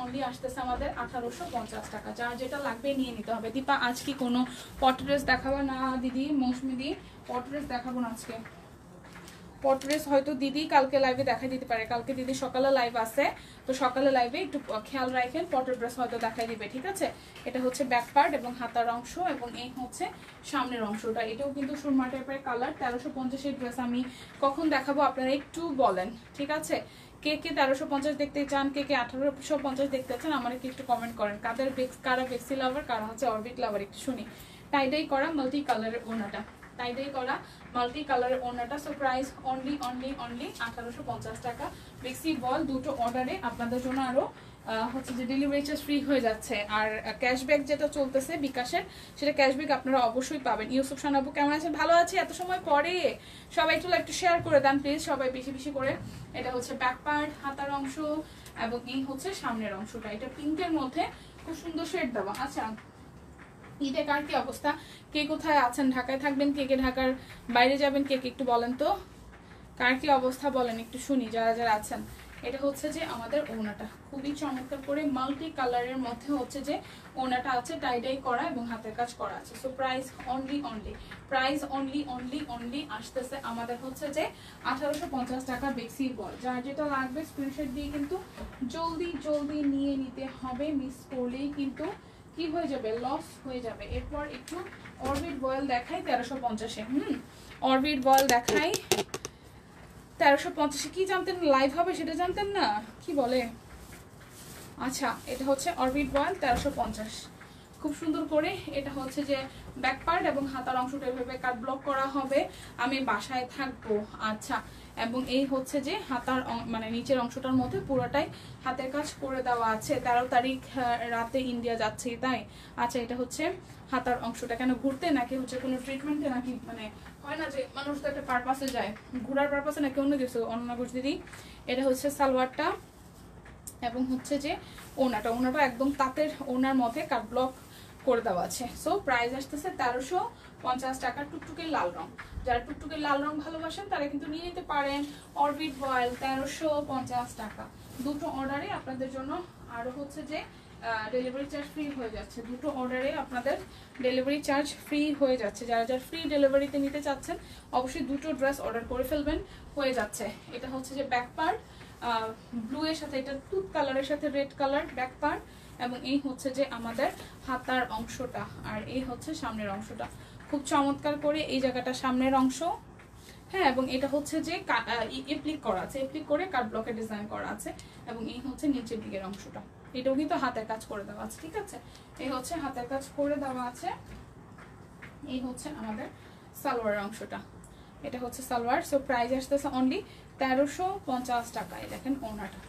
অনলি আসতেছে আমাদের 1850 টাকা। যার যেটা লাগবে নিয়ে নিতে হবে। দীপা, আজ কি কোনো পট ড্রেস দেখাবো না দিদি? মৌসুমি দি, পট ড্রেস দেখাবো না আজকে। পট ড্রেস হয়তো দিদি কালকে লাইভে দেখাই দিতে পারে, কালকে দিদি সকালে লাইভ আছে, তো সকালে লাইভে একটু খেয়াল রাখেন, পটের ড্রেস হয়তো দেখাই দিবে, ঠিক আছে? এটা হচ্ছে ব্যাক পার্ট এবং হাতার অংশ এবং এই হচ্ছে সামনের অংশটা। এটাও কিন্তু সুরমা টাইপের কালার। 1350-এর ড্রেস আমি কখন দেখাবো আপনারা একটু বলেন, ঠিক আছে? কে কে 1350 দেখতে চান, কে কে 1850 দেখতে চান, আমার একটু কমেন্ট করেন। কারা বেক্সি লাভার, কারা হচ্ছে অরবিট লাভার, একটু শুনি। টাইডাই করা মাল্টি কালারের ওনাটা, টাইডাই করা মাল্টি কালারের ওনাটা। সো প্রাইস অনলি 1850 টাকা। বেক্সি বল দুটো অর্ডারে আপনাদের জন্য আরো হচ্ছে যে ডেলিভারি চার্জ ফ্রি হয়ে যাচ্ছে। আর ক্যাশব্যাক যেটা চলতেছে বিকাশের, সেটা ক্যাশব্যাক আপনারা অবশ্যই পাবেন। ইউসুফ শানাবু কেমন আছেন? ভালো আছি, এত সময় পরে। সবাই একটু শেয়ার করে দেন প্লিজ, সবাই বেশি বেশি করে। এটা হচ্ছে ব্যাক পার্ট, হাতার অংশ এবং এই হচ্ছে সামনের অংশটা। এটা পিঙ্কের মধ্যে খুব সুন্দর শেড দেওয়া। আচ্ছা, ঈদে কার কি অবস্থা? কে কোথায় আছেন? ঢাকায় থাকবেন, কে কে ঢাকার বাইরে যাবেন, কে কে একটু বলেন তো কার কি অবস্থা, বলেন একটু শুনি যারা যারা আছেন। এটা হচ্ছে যে আমাদের ওনাটা খুবই চমৎকার করে মাল্টি কালারের মধ্যে হচ্ছে যে ওনাটা আছে, টাইডাই করা এবং হাতের কাজ করা আছে। সো প্রাইস অনলি আসতেছে আমাদের হচ্ছে যে 1850 টাকা। বেক্সি বল, যার যেটা লাগবে স্ক্রিনশট দিয়ে কিন্তু জলদি নিয়ে নিতে হবে, মিস করলেই কিন্তু কি হয়ে যাবে, লস হয়ে যাবে। এরপর একটু অরবিট বয়েল দেখাই 1350-এ। অরবিট বয়েল দেখাই 1350-এ। কি জানতেন লাইভ হবে সেটা জানতেন না, কি বলে? আচ্ছা, এটা হচ্ছে অরবিট বয়েল 1350, খুব সুন্দর করে। এটা হচ্ছে যে ব্যাক পার্ট এবং হাতার অংশটা এভাবে কাট ব্লক করা হবে, আমি বাসায় থাকবো। আচ্ছা, এবং এই হচ্ছে যে হাতার মানে নিচের অংশটার মধ্যে পুরোটাই হাতের কাজ করে দেওয়া আছে। 13 তারিখ রাতে ইন্ডিয়া যাচ্ছি তাই। আচ্ছা, এটা হচ্ছে হাতার অংশটা। কেন ঘুরতে নাকি হচ্ছে কোনো ট্রিটমেন্টে নাকি, মানে হয় না যে মানুষ তো একটা পারপাসে যায়, ঘোরার পারপাসে নাকি অন্য কিছু, অন্য কিছু দিদি। এটা হচ্ছে সালোয়ারটা এবং হচ্ছে যে ওনাটা একদম তাঁতের ওনার মধ্যে কাট ব্লক করে দেওয়া আছে। সো প্রাইস আসতেছে 1350 টাকা। টুকটুকে লাল রং, যারা টুকটুকে লাল রং ভালোবাসেন তারা কিন্তু নিয়ে নিতে পারেন। অরবিট বয়েল 1350 টাকা। দুটো অর্ডারে আপনাদের জন্য আরো হচ্ছে যে ডেলিভারি চার্জ ফ্রি হয়ে যাচ্ছে। দুটো অর্ডারে আপনাদের ডেলিভারি চার্জ ফ্রি হয়ে যাচ্ছে। যারা যারা ফ্রি ডেলিভারিতে নিতে চাচ্ছেন অবশ্যই দুটো ড্রেস অর্ডার করে ফেলবেন, হয়ে যাচ্ছে। এটা হচ্ছে যে ব্যাক পার্ট ব্লু এর সাথে, এটা টুথ কালারের সাথে রেড কালার ব্যাক পার্ট, এবং এই হচ্ছে যে আমাদের হাতার অংশটা, আর এই হচ্ছে সামনের অংশটা। খুব চমৎকার করে এই জায়গাটা সামনের অংশ, হ্যাঁ, এবং এটা হচ্ছে যে এপ্লিক করা আছে, এপ্লিক করে কাট ব্লকের ডিজাইন করা আছে, এবং এই হচ্ছে নিচের দিকের অংশটা। এটাও কিন্তু হাতের কাজ করে দেওয়া আছে, ঠিক আছে? এই হচ্ছে হাতের কাজ করে দেওয়া আছে। এই হচ্ছে আমাদের সালোয়ারের অংশটা, এটা হচ্ছে সালোয়ার। সো প্রাইস আসতেছে অনলি 1350 টাকায়। দেখেন ওনাটা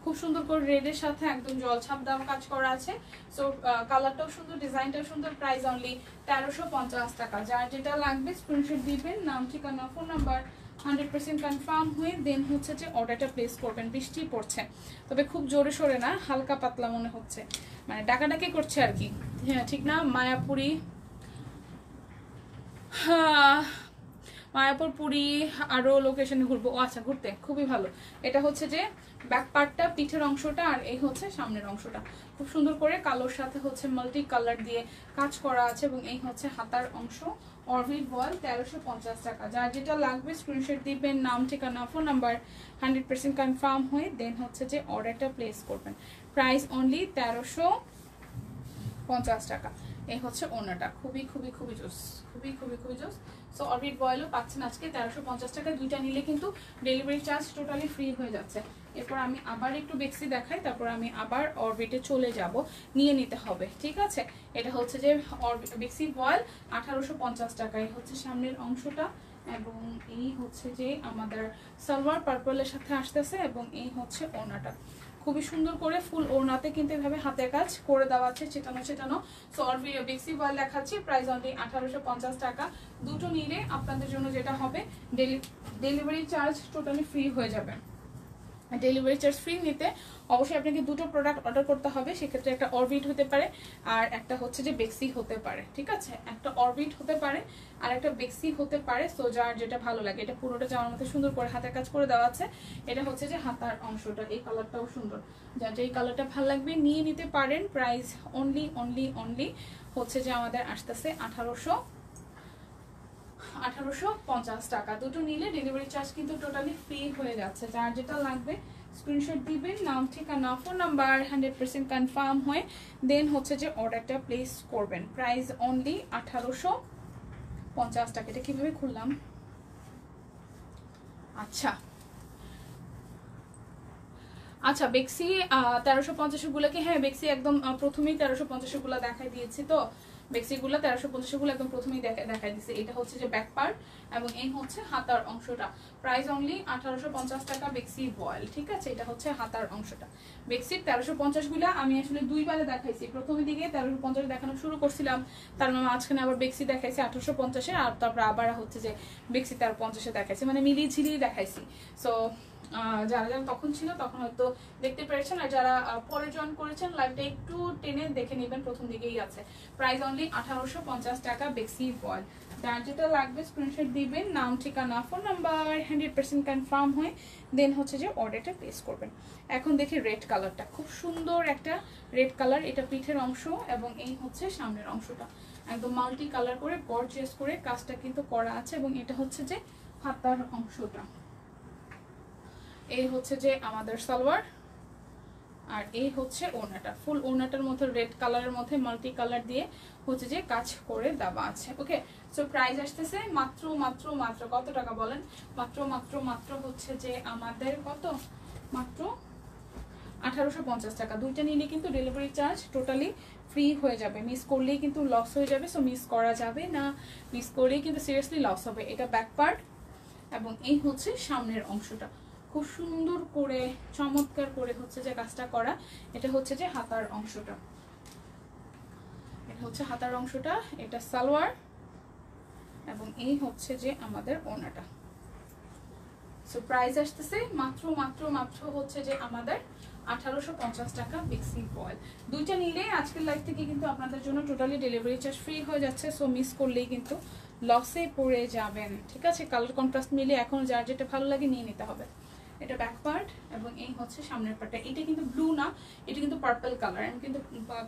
খুব সুন্দর করে রেডের সাথে একদম জলছাপ দেওয়া কাজ করা আছে। সো কালারটাও সুন্দর, ডিজাইনটাও সুন্দর। প্রাইস অনলি 1350 টাকা। যার যেটা লাগবে স্ক্রিনশট দিবেন, নাম ঠিকানা ফোন নাম্বার 100% কনফার্ম হয়ে দেন হচ্ছে যে অর্ডারটা প্লেস করবেন। বৃষ্টি পড়ছে, তবে খুব জোরে সোরে না, হালকা পাতলা মনে হচ্ছে, মানে ডাকাডাকি করছে আর কি। হ্যাঁ ঠিক না? মায়াপুরি, মায়াপুর, পুরী, আরো লোকেশনে ঘুরবো। ও আচ্ছা, ঘুরতে খুবই ভালো। এটা হচ্ছে যে ব্যাক পার্টটা, পিঠের অংশটা, আর এই হচ্ছে সামনের অংশটা। খুব সুন্দর করে কালোর সাথে হচ্ছে মাল্টি কালার দিয়ে কাজ করা আছে, এবং এই হচ্ছে হাতার অংশ। অরবিট বয়েল 1350 টাকা। যার যেটা লাগবে স্ক্রিনশট দিবেন, নাম ঠিকানা ফোন নাম্বার 100% কনফার্ম হয়ে দেন হচ্ছে যে অর্ডারটা প্লেস করবেন। প্রাইস অনলি 1350 টাকা। এই হচ্ছে ওনাটা, খুবই খুবই খুবই জোস, খুবই খুবই খুবই জোস। সো অরবিট বয়েলও পাচ্ছেন আজকে 1350 টাকা। দুইটা নিলে কিন্তু ডেলিভারি চার্জ টোটালি ফ্রি হয়ে যাচ্ছে। এরপর আমি আবার একটু বেক্সি দেখাই, তারপর আমি আবার অরবিটে চলে যাব, নিয়ে নিতে হবে, ঠিক আছে? এটা হচ্ছে যে বেক্সি বয়েল 1850 টাকা। এই হচ্ছে সামনের অংশটা, এবং এই হচ্ছে যে আমাদের সালোয়ার পার্পলের সাথে আসতেছে, এবং এই হচ্ছে ওনাটা। খুবই সুন্দর করে ফুল ওড়নাতে কিন্তু এভাবে হাতের কাজ করে দেওয়া আছে, চেটানো। সো বেক্সি বয়েল দেখাচ্ছি, প্রাইস অনলি 1850 টাকা। দুটো নিলে আপনাদের জন্য যেটা হবে, ডেলিভারি চার্জ টোটালি ফ্রি হয়ে যাবে। ডেলিভারি চার্জ ফ্রি নিতে অবশ্যই আপনাকে দুটো প্রোডাক্ট অর্ডার করতে হবে। সেক্ষেত্রে একটা অরবিট হতে পারে, আর একটা হচ্ছে যে বেক্সি হতে পারে, ঠিক আছে? একটা অরবিট হতে পারে আর একটা বেক্সি হতে পারে। সো যার যেটা ভালো লাগে। এটা পুরোটা জামার মধ্যে সুন্দর করে হাতের কাজ করে দেওয়া আছে। এটা হচ্ছে যে হাতার অংশটা, এই কালারটাও সুন্দর। যার যে এই কালারটা ভালো লাগবে নিয়ে নিতে পারেন। প্রাইস অনলি হচ্ছে যে আমাদের আসতেছে 1850 টাকা। দুটো নিলে ডেলিভারি চার্জ কিন্তু টোটালি ফ্রি হয়ে যাচ্ছে। যার যেটা লাগবে স্ক্রিনশট দিবেন, নাম ঠিকানা ফোন নাম্বার 100% কনফার্ম হয়ে দেন হচ্ছে যে অর্ডারটা প্লেস করবেন। প্রাইস অনলি 1850 টাকা। এটা কিভাবে খুললাম? আচ্ছা বেক্সি 1350 গুলোকে, হ্যাঁ বেক্সি একদম প্রথমেই 1350 গুলো দেখাই দিয়েছি। তো বেক্সি গুলো 1350 গুলো একদম প্রথমেই দেখাই দিয়েছি। এটা হচ্ছে যে ব্যাক পার্ট, এবং এই হচ্ছে হাতার অংশটা। প্রাইস অনলি 1850 টাকা বেক্সি বয়েল, ঠিক আছে? এটা হচ্ছে হাতার অংশটা। বেক্সির 1350 গুলা আমি আসলে দুইবারে দেখাইছি। প্রথমের দিকে 1350 দেখানো শুরু করছিলাম, তার মানে মাঝখানে আবার বেক্সি দেখাইছি 1850-এ, আর তারপর আবার হচ্ছে যে বেক্সি 1350-এ দেখাইছি, মানে মিলিয়ে ঝিলিয়ে দেখাইছি। সো যারা যারা তখন ছিল তখন হয়তো দেখতে পেরেছেন, আর যারা পরে জয়েন করেছেন লাইভটা একটু টেনে দেখে নেবেন, প্রথম দিকেই আছে। প্রাইস অনলি 1850 টাকা বেক্সি বয়েল। যার যেটা লাগবে স্ক্রিনশট দিবেন, নাম ঠিকানা ফোন নাম্বার 100% কনফার্ম হয়ে দেন হচ্ছে যে অর্ডারটা প্লেস করবেন। এখন দেখি রেড কালারটা, খুব সুন্দর একটা রেড কালার। এটা পিঠের অংশ, এবং এই হচ্ছে সামনের অংশটা। একদম মাল্টি কালার করে গর্জিয়াস করে কাজটা কিন্তু করা আছে, এবং এটা হচ্ছে যে হাতার অংশটা। এই হচ্ছে যে আমাদের সালোয়ার, আর এই হচ্ছে ওড়নাটা, ফুল ওড়নাটার মধ্যে রেড কালারের মধ্যে মাল্টি কালার দিয়ে হচ্ছে যে কাজ করে দেওয়া আছে। ওকে, সো প্রাইস আসতেছে মাত্র মাত্র মাত্র কত টাকা বলেন? মাত্র মাত্র মাত্র হচ্ছে যে আমাদের কত, মাত্র 1850 টাকা। দুইটা নিলে কিন্তু ডেলিভারি চার্জ টোটালি ফ্রি হয়ে যাবে, মিস করলেই কিন্তু লস হয়ে যাবে। সো মিস করা যাবে না, মিস করলেই কিন্তু সিরিয়াসলি লস হবে। এটা ব্যাক পার্ট এবং এই হচ্ছে সামনের অংশটা, খুব সুন্দর করে চমৎকার করে হচ্ছে যে কাজটা করা। এটা হচ্ছে যে হাতার অংশটা, এটা হচ্ছে হাতার অংশটা, এটা সালোয়ার এবং এই হচ্ছে যে আমাদের ওড়নাটা। সো প্রাইস আসতেছে মাত্র মাত্র মাত্র হচ্ছে যে আমাদের 1850 টাকা বেক্সি ফয়েল। দুইটা নিলে আজকের লাইভ থেকে কিন্তু আপনাদের জন্য টোটালি ডেলিভারি চার্জ ফ্রি হয়ে যাচ্ছে। সো মিস করলেই কিন্তু লসে পড়ে যাবেন, ঠিক আছে? কালার কন্ট্রাস্ট মিলে এখন যার যেটা ভালো লাগে নিয়ে নিতে হবে। এটা ব্যাক পার্ট এবং এই হচ্ছে সামনের পার্টটা। এটা কিন্তু ব্লু না, এটা কিন্তু পার্পল কালার। আমি কিন্তু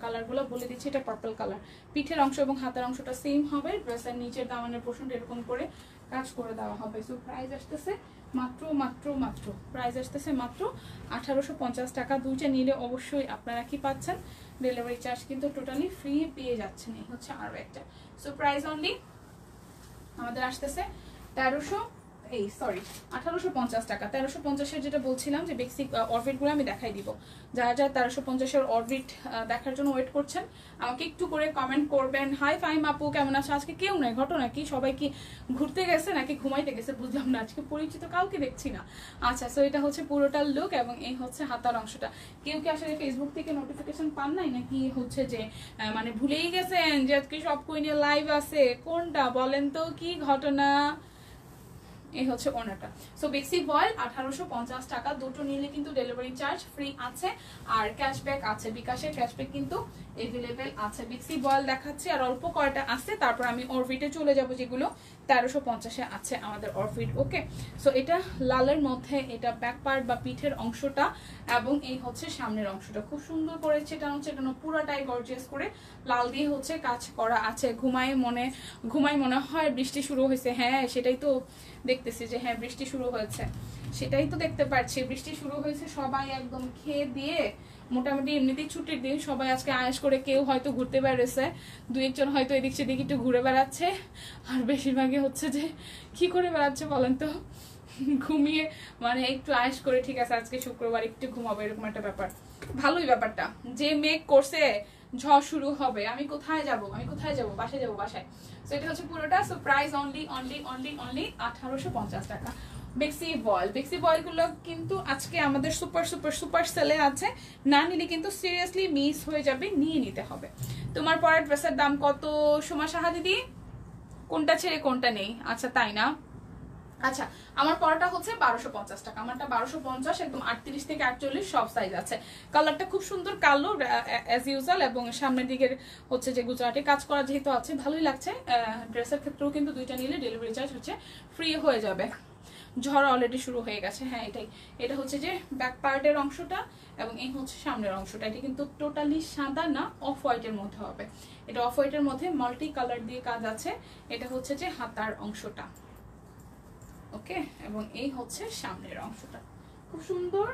কালারগুলো বলে দিচ্ছি, এটা পার্পল কালার। পিঠের অংশ এবং হাতের অংশটা সেম হবে, ড্রেসের নিচের দামানের পোর্শনটা এরকম করে কাজ করে দেওয়া হবে। সো প্রাইস আসতেছে মাত্র মাত্র মাত্র, প্রাইস আসতেছে মাত্র 1850 টাকা। দুইটা নিলে অবশ্যই আপনারা কি পাচ্ছেন, ডেলিভারি চার্জ কিন্তু টোটালি ফ্রি পেয়ে যাচ্ছেন। এই হচ্ছে আরও একটা। সো প্রাইস অনলি আমাদের আসতেছে 1850 টাকা। 1350-এর যেটা বলছিলাম যে বেসিক অরবিটগুলো আমি দেখাই দিব। যারা যারা 1350-এর অরবিট দেখার জন্য ওয়েট করছেন আমাকে একটু করে কমেন্ট করবেন। হাই ফাইম আপু, কেমন আছো? আজকে কেউ নাই, ঘটনা কি? সবাই কি ঘুরতে গেছে নাকি ঘুমাইতে গেছে বুঝলাম না, আজকে পরিচিত কাউকে দেখছি না। আচ্ছা, সো এটা হচ্ছে পুরোটার লুক এবং এই হচ্ছে হাতার অংশটা। কেউ কি আসলে ফেসবুক থেকে নোটিফিকেশন পান নাই নাকি হচ্ছে যে মানে ভুলেই গেছেন যে আজকে সব কই নিয়ে লাইভ আছে? কোনটা বলেন তো, কি ঘটনা? এই হচ্ছে ওনাটা। সো বেসিক ভয়েল 1850 টাকা। দুটো নিলে কিন্তু ডেলিভারি চার্জ ফ্রি আছে আর ক্যাশব্যাক আছে, বিকাশের ক্যাশব্যাক কিন্তু এভেলেবেল আছে। বেসিক ভয়েল দেখাচ্ছি আর অল্প কয়টা আছে, তারপর আমি অরবিটে চলে যাব যেগুলো 1350-এ আছে আমাদের অরবিট। ওকে, সো এটা লালের মধ্যে, এটা ব্যাক পার্ট বা পিঠের অংশটা এবং এই হচ্ছে সামনের অংশটা। খুব সুন্দর করে ছেটানো ছেটানো পুরাটাই গর্জিয়াস করে লাল দিয়ে হচ্ছে কাজ করা আছে। ঘুমাই মনে হয় বৃষ্টি শুরু হয়েছে। হ্যাঁ, সেটাই তো দেখতেছি যে হ্যাঁ বৃষ্টি শুরু হয়েছে, সেটাই তো দেখতে পাচ্ছি বৃষ্টি শুরু হয়েছে। সবাই একদম খেয়ে দিয়ে মোটামুটি এমনিতেই ছুটির দিন, সবাই আজকে আয়েস করে কেউ হয়তো ঘুরতে বেড়েছে, দু একজন হয়তো এদিক সেদিক একটু ঘুরে বেড়াচ্ছে, আর বেশিরভাগই হচ্ছে যে কি করে বেড়াচ্ছে বলেন তো, ঘুমিয়ে মানে একটু আয়েস করে ঠিক আছে আজকে শুক্রবার একটু ঘুমাবো, এরকম একটা ব্যাপার। ভালোই ব্যাপারটা, যে মেঘ করছে ঝড় শুরু হবে, আমি কোথায় যাব বাসায় যাবো বাসায়। সো এটা হচ্ছে পুরোটা। So price only only only only 1850 টাকা। বেক্সি বয়েল গুলো কিন্তু আজকে আমাদের সুপার সুপার সুপার সেলে আছে, না নিলে কিন্তু সিরিয়াসলি মিস হয়ে যাবে, নিয়ে নিতে হবে। তোমার পরের ড্রেসের দাম কত সোমা সাহা দিদি? কোনটা ছেড়ে কোনটা নেই? আচ্ছা তাই না, আচ্ছা আমার পরাটা হচ্ছে 1250 টাকা। আমারটা 1250, একদম 38 থেকে 48 সব সাইজ আছে। কালারটা খুব সুন্দর কালো অ্যাজ ইউজুয়াল এবং সামনের দিকের হচ্ছে যে গুজরাটি কাজ করা যেহেতু আছে ভালোই লাগছে। ড্রেসের ক্ষেত্রেও কিন্তু দুইটা নিলে ডেলিভারি চার্জ হচ্ছে ফ্রি হয়ে যাবে। ঝড় অলরেডি শুরু হয়ে গেছে। হ্যাঁ এটাই, এটা হচ্ছে যে ব্যাক পার্টের অংশটা এবং এই হচ্ছে সামনের অংশটা। এটা কিন্তু টোটালি সাদা না, অফ হোয়াইটের মধ্যে হবে। এটা অফ হোয়াইটের মধ্যে মাল্টি কালার দিয়ে কাজ আছে। এটা হচ্ছে যে হাতার অংশটা। ওকে, এবং এই হচ্ছে সামনের অংশটা, খুব সুন্দর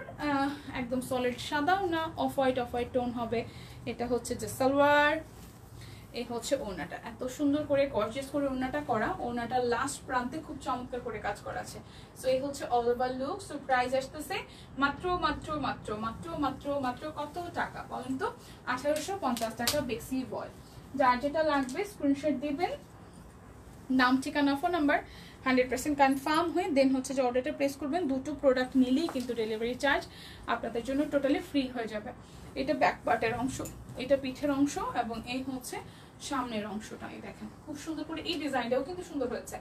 একদম সলিড সাদাও না, অফ হোয়াইট টোন হবে। এটা হচ্ছে যে সালোয়ার, এই হচ্ছে ওড়নাটা। এত সুন্দর করে গর্জিয়াস করে ওড়নাটা করা, ওড়নাটার লাস্ট প্রান্তে খুব চমৎকার করে কাজ করা আছে। সো এই হচ্ছে all over look. So price আসতেছে মাত্র মাত্র মাত্র মাত্র মাত্র মাত্র কত টাকা বলেন তো? 1850 টাকা বেক্সি বয়। যার যেটা লাগবে স্ক্রিনশট দিবেন, নাম ঠিকানা ফোন নাম্বার 100% কনফার্ম হয়ে দেন হচ্ছে যে অর্ডারটা প্লেস করবেন। দুটো প্রোডাক্ট নিলেই কিন্তু ডেলিভারি চার্জ আপনাদের জন্য টোটালি ফ্রি হয়ে যাবে। এটা ব্যাক পার্টের অংশ, এটা পিঠের অংশ এবং এই হচ্ছে সামনের অংশটা। এই দেখেন খুব সুন্দর করে, এই ডিজাইনটাও কিন্তু সুন্দর হয়েছে,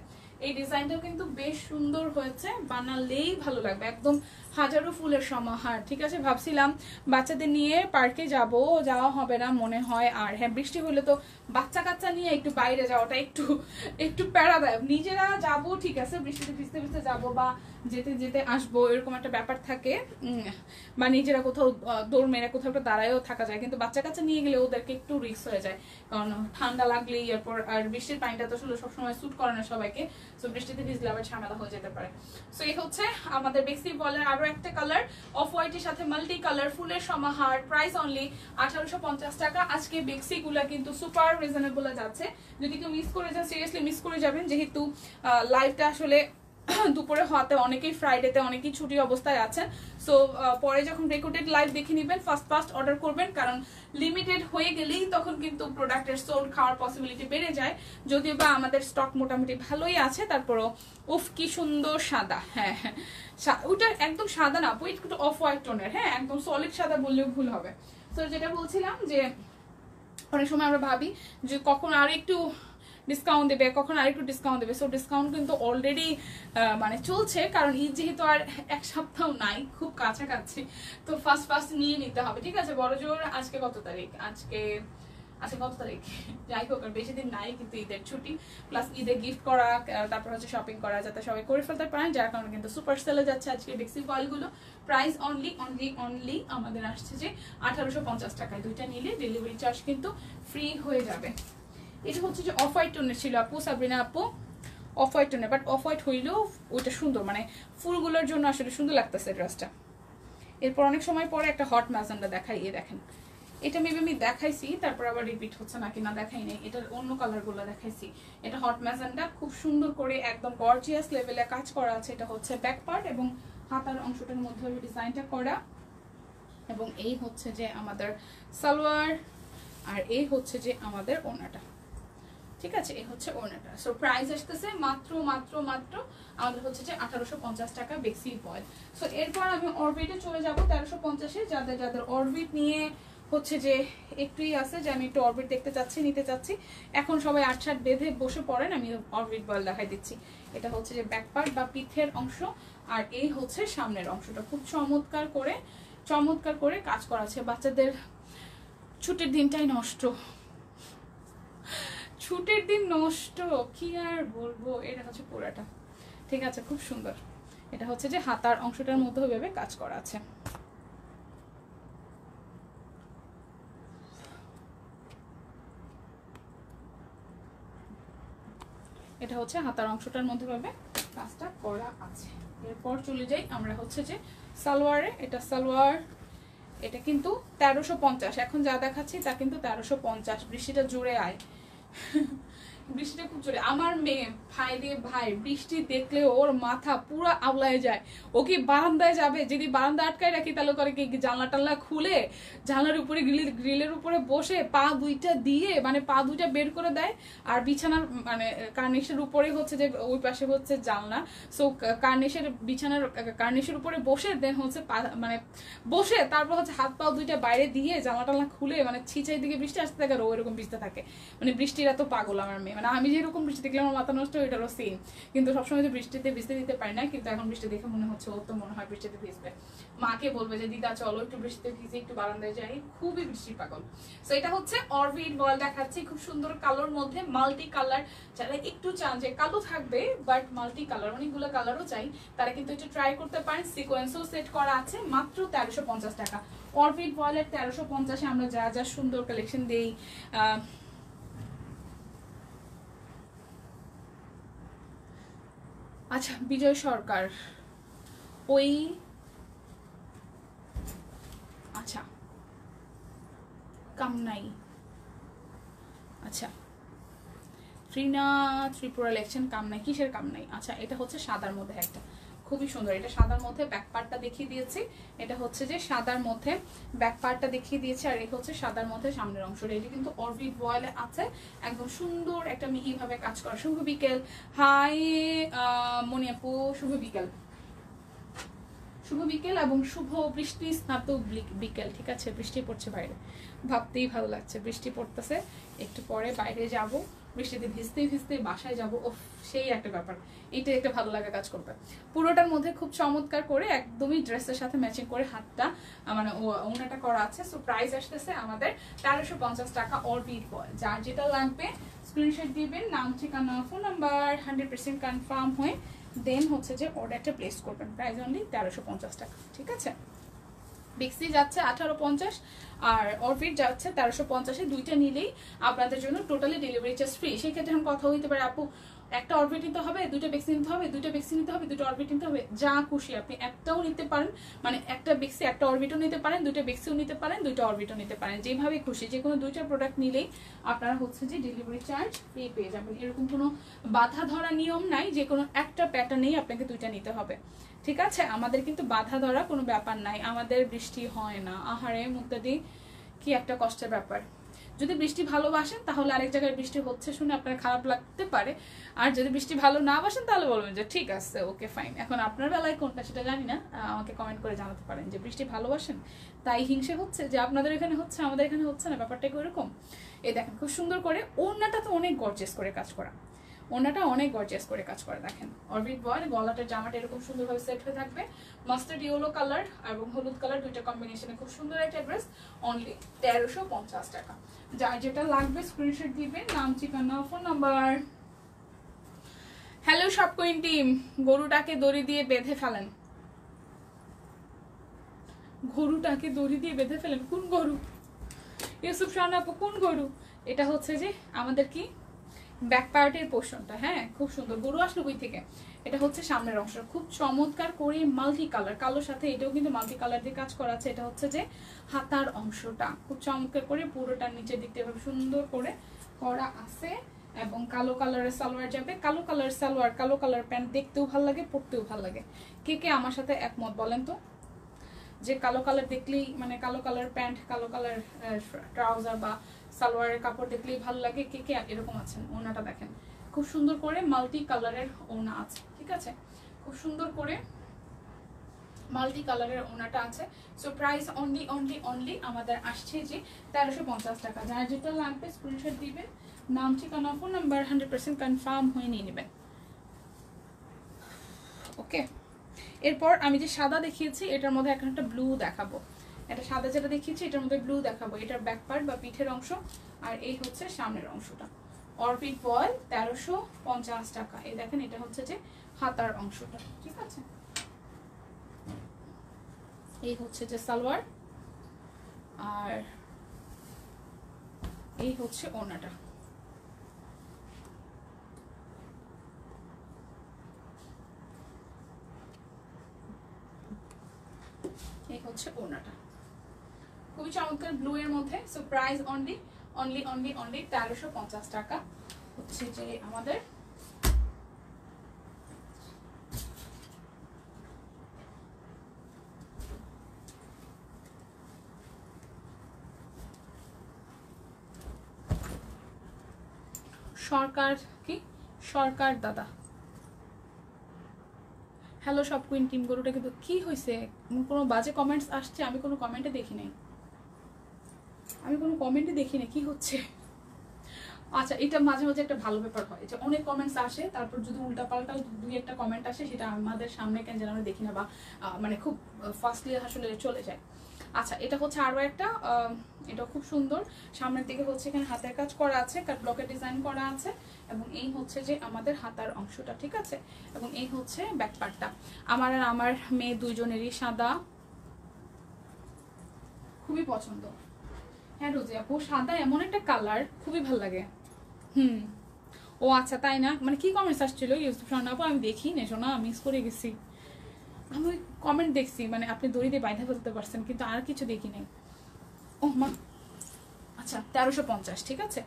এই ডিজাইনটাও কিন্তু বেশ সুন্দর হয়েছে, বানালেই ভালো লাগবে। একদম হাজারো ফুলের সমাহার। ঠিক আছে, ভাবছিলাম বাচ্চাদের নিয়ে পার্কে যাওয়া হবে না মনে হয়। আর হ্যাঁ, বৃষ্টি হলে তো বাচ্চা কাচ্চা নিয়ে একটু বাইরে যাওয়াটা একটু প্যারাদায়ক। নিজেরা যাবো ঠিক আছে, বৃষ্টিতে ভিজতে ভিজতে যাবো বা যেতে যেতে আসবো, এরকম একটা ব্যাপার থাকে, বা নিজেরা কোথাও দৌড় মেরে কোথাও একটা দাঁড়ায়ও থাকা যায়। কিন্তু বাচ্চা কাচ্চা নিয়ে গেলে ওদেরকে একটু রিস্ক হয়ে যায়, কারণ ঠান্ডা লাগলেই এরপর, আর বৃষ্টির পানিটা তো আসলে সবসময় স্যুট করে না সবাইকে। সো বৃষ্টিতে ভিজলে আবার ঝামেলা হয়ে যেতে পারে। সো এই হচ্ছে আমাদের বেক্সি বলের আরো একটা কালার, অফ হোয়াইটের সাথে মাল্টি কালার, ফুলের সমাহার, প্রাইস অনলি 1850 টাকা। আজকে বেক্সি গুলা কিন্তু সুপার রিজনেবল যাচ্ছে, যদি কেউ মিস করে যান সিরিয়াসলি মিস করে যাবেন, যেহেতু লাইভটা আসলে দুপুরে হওয়াতে অনেকেই ফ্রাইডেতে অনেকেই ছুটি অবস্থায় আছেন। সো পরে যখন রেকর্ডেড লাইভ দেখে নেবেন, ফার্স্ট অর্ডার করবেন, কারণ লিমিটেড হয়ে গেলেই তখন কিন্তু প্রোডাক্টের সোল্ড খাওয়ার পসিবিলিটি বেড়ে যায়। যদিও বা আমাদের স্টক মোটামুটি ভালোই আছে, তারপরও উফ কি সুন্দর সাদা, হ্যাঁ হ্যাঁ ওটা একদম সাদা না, একটু অফ হোয়াইট টোনের, হ্যাঁ একদম সলিড সাদা বললেও ভুল হবে। তো যেটা বলছিলাম যে অনেক সময় আমরা ভাবি যে কখন আর একটু ডিসকাউন্ট দেবে, কখন আরেকটু ডিসকাউন্ট দেবে। সো ডিসকাউন্ট কিন্তু অলরেডি মানে চলছে, কারণ ঈদ যেহেতু আর এক সপ্তাহ নাই, খুব কাছাকাছি, তো ফার্স্ট নিয়ে নিতে হবে, ঠিক আছে। বড় জোর আজকে কত তারিখ, আজকে কত তারিখ, যাই হোক আর বেশি দিন নাই, কিন্তু ঈদের ছুটি প্লাস ঈদের গিফট করা, তারপর হচ্ছে শপিং করা, যাতে সবাই করে ফেলতে পারেন, যার কারণে কিন্তু সুপার সেলে যাচ্ছে আজকে বেক্সি কয়েলগুলো। প্রাইস অনলি আমাদের আসছে যে 1850 টাকায়, দুইটা নিলে ডেলিভারি চার্জ কিন্তু ফ্রি হয়ে যাবে। এটা হচ্ছে যে অফ হোয়াইট টোনের ছিল আপু, সাবরিনা আপু, অফ হোয়াইট টোনের, বাট অফ হোয়াইট হইলেও ওইটা সুন্দর, মানে ফুলগুলোর জন্য আসলে সুন্দর লাগতেছে ড্রেসটা। এরপর অনেক সময় পরে একটা হট ম্যাজেন্ডা দেখাই, দেখেন এটা মেবি আমি দেখাইছি, তারপর আবার রিপিট হচ্ছে নাকি না দেখাই নাই, এটার অন্য কালারগুলো দেখাইছি। এটা হট ম্যাজেন্ডা, খুব সুন্দর করে একদম গর্জিয়াস লেভেলে কাজ করা আছে। এটা হচ্ছে ব্যাক পার্ট এবং হাতার অংশটার মধ্যে ডিজাইনটা করা, এবং এই হচ্ছে যে আমাদের সালোয়ার, আর এই হচ্ছে যে আমাদের ওড়নাটা, ঠিক আছে। এই হচ্ছে ওড়নাটা। সো প্রাইস আসতেছে মাত্র আমাদের হচ্ছে যে 1850 টাকা বেক্সি বয়েল। সো এরপর আমি অরবিটে চলে যাব 1350-এ। যাদের অরবিট নিয়ে হচ্ছে যে একটুই আছে যে আমি একটু অরবিট দেখতে চাচ্ছি, নিতে চাচ্ছি, এখন সবাই 8-7 বেঁধে বসে পড়েন, আমি অরবিট বয়েল দেখাই দিচ্ছি। এটা হচ্ছে যে ব্যাক পার্ট বা পিঠের অংশ, আর এই হচ্ছে সামনের অংশটা, খুব চমৎকার করে কাজ করা আছে। বাচ্চাদের ছুটির দিনটাই নষ্ট, ছুটির দিন নষ্ট, কি আর বলবো। এটা হচ্ছে পুরাটা, ঠিক আছে, খুব সুন্দর। এটা হচ্ছে যে হাতার অংশটার মধ্যে ওইভাবে কাজ করা আছে। এটা হচ্ছে হাতার অংশটার মধ্যে ভাবে কাজটা করা আছে। এরপর চলে যাই আমরা হচ্ছে যে সালোয়ারে। এটা সালোয়ার, এটা কিন্তু 1350, এখন যা দেখাচ্ছি তা কিন্তু 1350। বৃষ্টিটা জোরে আয় বৃষ্টিটা খুব জোরে। আমার মেয়ে ভাই বৃষ্টি দেখলে ওর মাথা পুরো আওলায় যায়। ও কি বারান্দায় যাবে, যদি বারান্দা আটকায় রাখি তাহলে করে কি জানলা টানলা খুলে জানলার উপরে গ্রিলের উপরে বসে পা দুইটা দিয়ে, মানে পা দুইটা বের করে দেয়, আর বিছানার মানে কার্নিশের উপরে হচ্ছে যে ওই পাশে হচ্ছে জানলা, সো কার্নিশের উপরে বসে দেন হচ্ছে মানে বসে তারপর হচ্ছে হাত পা দুইটা বাইরে দিয়ে জানলা টানলা খুলে, মানে ছিচাই দিকে বৃষ্টি আসতে থাকে আর ও এরকম ভিজতে থাকে। মানে বৃষ্টির এত পাগল আমার মেয়ে, মানে আমি যেরকম বৃষ্টি দেখলে আমার মাথা নষ্ট, ওইটারও সেম। কিন্তু সবসময় তো বৃষ্টিতে ভিজতে দিতে পারি না, কিন্তু এখন বৃষ্টি দেখে মনে হচ্ছে ও তো মনে হয় বৃষ্টিতে ভিজবে। মাকে বলবে যে দিদা চলো একটু বৃষ্টিতে ভিজে একটু বারান্দায় যাই, খুবই বৃষ্টির পাগল। সো এটা হচ্ছে অরবিট বয়েল দেখাচ্ছি, খুব সুন্দর কালোর মধ্যে মাল্টি কালার। যারা একটু চান যে কালো থাকবে বাট মাল্টি কালার, অনেকগুলো কালারও চাই, তারা কিন্তু একটু ট্রাই করতে পারেন। সিকোয়েন্সও সেট করা আছে, মাত্র 1350 টাকা। অরবিট বয়েলের 1350-এ আমরা যা সুন্দর কালেকশন দেই। আচ্ছা, বিজয় সরকার ওই, আচ্ছা কামনাই, আচ্ছা ত্রিপুরা ইলেকশন কামনাই, কিসের কামনাই? আচ্ছা, এটা হচ্ছে সাদার মধ্যে একটা, খুবই সুন্দর। এটা সাদার মধ্যে ব্যাক পার্টটা দেখিয়ে দিয়েছি, এটা হচ্ছে যে সাদার মধ্যে ব্যাক পার্টটা দেখিয়ে দিয়েছি, আর এই হচ্ছে সাদার মধ্যে সামনের অংশটা। এটি কিন্তু অরবিট বয়েলে আছে, একদম সুন্দর একটা মিহিভাবে কাজ করা। শুভ বিকেল, হাই মনি আপু, শুভ বিকেল এবং শুভ বৃষ্টি স্নাত বিকেল, ঠিক আছে। বৃষ্টি পড়ছে বাইরে, ভাবতেই ভালো লাগছে, বৃষ্টি পড়তেছে, একটু পরে বাইরে যাব, বৃষ্টিতে ভিজতে বাসায় যাব, ও সেই একটা ব্যাপার, এটা একটা ভালো লাগা কাজ করবে। পুরোটার মধ্যে খুব চমৎকার করে একদমই ড্রেসের সাথে ম্যাচিং করে হাতটা মানে ওনাটা করা আছে। সো প্রাইস আসতেছে আমাদের 1350 টাকা অরবিট বয়েল। যার যেটা লাগবে স্ক্রিনশট দিবেন, নাম ঠিকানা ফোন নাম্বার 100% কনফার্ম হয়ে দেন হচ্ছে যে অর্ডারটা প্লেস করবেন। প্রাইস অনলি 1350 টাকা, ঠিক আছে। বেক্সি যাচ্ছে 1850 আর অরবিট যাচ্ছে 1350-এ। দুইটা নিলেই আপনাদের জন্য টোটালি ডেলিভারি চার্জ ফ্রি। সেক্ষেত্রে এখন কথা হইতে পারে আপু একটা অরবিট নিতে হবে, দুইটা বেক্সি নিতে হবে, দুইটা বেক্সি নিতে হবে, দুটো অরবিট নিতে হবে, যা খুশি আপনি একটাও নিতে পারেন, মানে একটা বেক্সি একটা অরবিটও নিতে পারেন, দুইটা বেক্সিও নিতে পারেন, দুইটা অরবিটও নিতে পারেন, যেভাবে খুশি। যে কোনো দুইটা প্রোডাক্ট নিলেই আপনারা হচ্ছে যে ডেলিভারি চার্জ ফ্রি পেয়ে যাবেন। এরকম কোনো বাধা ধরা নিয়ম নাই যে কোনো একটা প্যাটার্নেই আপনাকে দুইটা নিতে হবে, ঠিক আছে? আমাদের কিন্তু বাধা ধরা কোনো ব্যাপার নাই, আমাদের বৃষ্টি হয় না। আহারে মুক্তাদি, কি একটা কষ্টের ব্যাপার। যদি বৃষ্টি ভালোবাসেন তাহলে আরেক জায়গায় বৃষ্টি হচ্ছে শুনে আপনার খারাপ লাগতে পারে, আর যদি বৃষ্টি ভালো না বাসেন তাহলে বলবেন যে ঠিক আছে, ওকে ফাইন। এখন আপনার বেলায় কোনটা সেটা জানি না, আমাকে কমেন্ট করে জানাতে পারেন যে বৃষ্টি ভালোবাসেন তাই হিংসে হচ্ছে যে আপনাদের এখানে হচ্ছে আমাদের এখানে হচ্ছে না, ব্যাপারটা কি ওরকম? এই দেখেন খুব সুন্দর করে ওড়নাটা তো অনেক গর্জিয়াস করে কাজ করা, ওনাটা অনেক গর্জিয়াস করে কাজ করে। দেখেন অরবিট বয়ের গলাটার জামাটা এরকম সুন্দরভাবে সেট হয়ে থাকবে, মাস্টার্ড ইয়েলো কালার এবং হলুদ কালার দুইটা কম্বিনেশনে খুব সুন্দর একটা ড্রেস, অনলি 1350 টাকা। যার যেটা লাগবে স্ক্রিনশট দিবেন, নাম, ঠিকানা, phone number. Hello shop queen team, গরুটাকে দড়ি দিয়ে বেঁধে ফেলেন, গরুটাকে দড়ি দিয়ে বেঁধে ফেলেন। কোন গরু ইউসুফ শাহানা আপু, কোন গরু? এটা হচ্ছে যে আমাদের কি ব্যাক পার্টের পোর্শনটা, হ্যাঁ খুব সুন্দর। গরু আসলো কই থেকে? এটা হচ্ছে সামনের অংশ, খুব চমৎকার করে মাল্টি কালার, কালোর সাথে এটাও কিন্তু মাল্টি কালার দিয়ে কাজ করা আছে। এটা হচ্ছে যে হাতার অংশটা খুব চমৎকার করে পুরোটার নিচের দিকটা এভাবে সুন্দর করে করা আছে, এবং কালো কালারের সালোয়ার যাবে। কালো কালার সালোয়ার, কালো কালার প্যান্ট দেখতেও ভালো লাগে, পরতেও ভালো লাগে। কে কে আমার সাথে একমত বলেন তো, যে কালো কালার দেখলেই, মানে কালো কালার প্যান্ট, কালো কালার ট্রাউজার বা সালোয়ারের কাপড় দেখলেই ভালো লাগে? কে কে এরকম আছেন? ওনাটা দেখেন খুব সুন্দর করে মাল্টি কালারের ওনা আছে, ঠিক আছে? খুব সুন্দর করে মাল্টি কালারের ওনাটা আছে। So price only only only আমাদের আসছে যে 1350 টাকা। যার যেটা লাগবে স্ক্রিনশট দিবেন, নাম, ঠিকানা, ফোন নাম্বার 100% কনফার্ম হয়ে নিয়ে নেবেন, ওকে? এরপর আমি যে সাদা দেখিয়েছি এটার মধ্যে এখন একটা ব্লু দেখাবো। এটা সাদা যেটা দেখিয়েছি এটার মধ্যে ব্লু দেখাবো। এটার ব্যাক পার্ট বা পিঠের অংশ, আর এই হচ্ছে সামনের অংশটা। অরবিট বল 1350 টাকা। এই দেখেন এটা হচ্ছে যে হাতার অংশটা, ঠিক আছে? এই হচ্ছে যে সালোয়ার, আর এই হচ্ছে ওড়নাটা। এই হচ্ছে ওড়নাটা, খুবই চমৎকার ব্লু এর মধ্যে। So price only only only only 1350 টাকা হচ্ছে যে আমাদের সরকার কি সরকার দাদা। হ্যালো সব কুইন টিম, গরুটা কিন্তু কি হয়েছে? কোনো বাজে কমেন্টস আসছে? আমি কোনো কমেন্টে দেখি নাই, আমি কোনো কমেন্টে দেখি না, কি হচ্ছে? আচ্ছা, এটা মাঝে মাঝে একটা ভালো ব্যাপার হয় যে অনেক কমেন্টস আসে, তারপর যদি উল্টাপাল্টা দুই একটা কমেন্ট আসে সেটা আমাদের সামনে কেন যেন আমরা দেখি না, বা মানে খুব ফাস্টলি আসলে চলে যায়। আচ্ছা, এটা হচ্ছে আরও একটা, এটা খুব সুন্দর। সামনের দিকে হচ্ছে এখানে হাতের কাজ করা আছে, কাট ব্লকের ডিজাইন করা আছে, এবং এই হচ্ছে যে আমাদের হাতার অংশটা, ঠিক আছে? এবং এই হচ্ছে ব্যাক পার্টটা। আমার আর আমার মেয়ে দুইজনেরই সাদা খুবই পছন্দ। হ্যাঁ রোজি আপু, সাদা এমন একটা কালার খুবই ভালো লাগে। ও আচ্ছা, তাই না? মানে কি কমেন্টস আসছিল ইউসুফ শাহানা আপু? আমি দেখি না শোনা, মিস করে গেছি। আমি কমেন্ট দেখছি, মানে আপনি দড়ি দিয়ে বাইধা ফেলতে পারছেন, কিন্তু আর কিছু দেখি নাই। ও মা, আচ্ছা 1350, ঠিক আছে?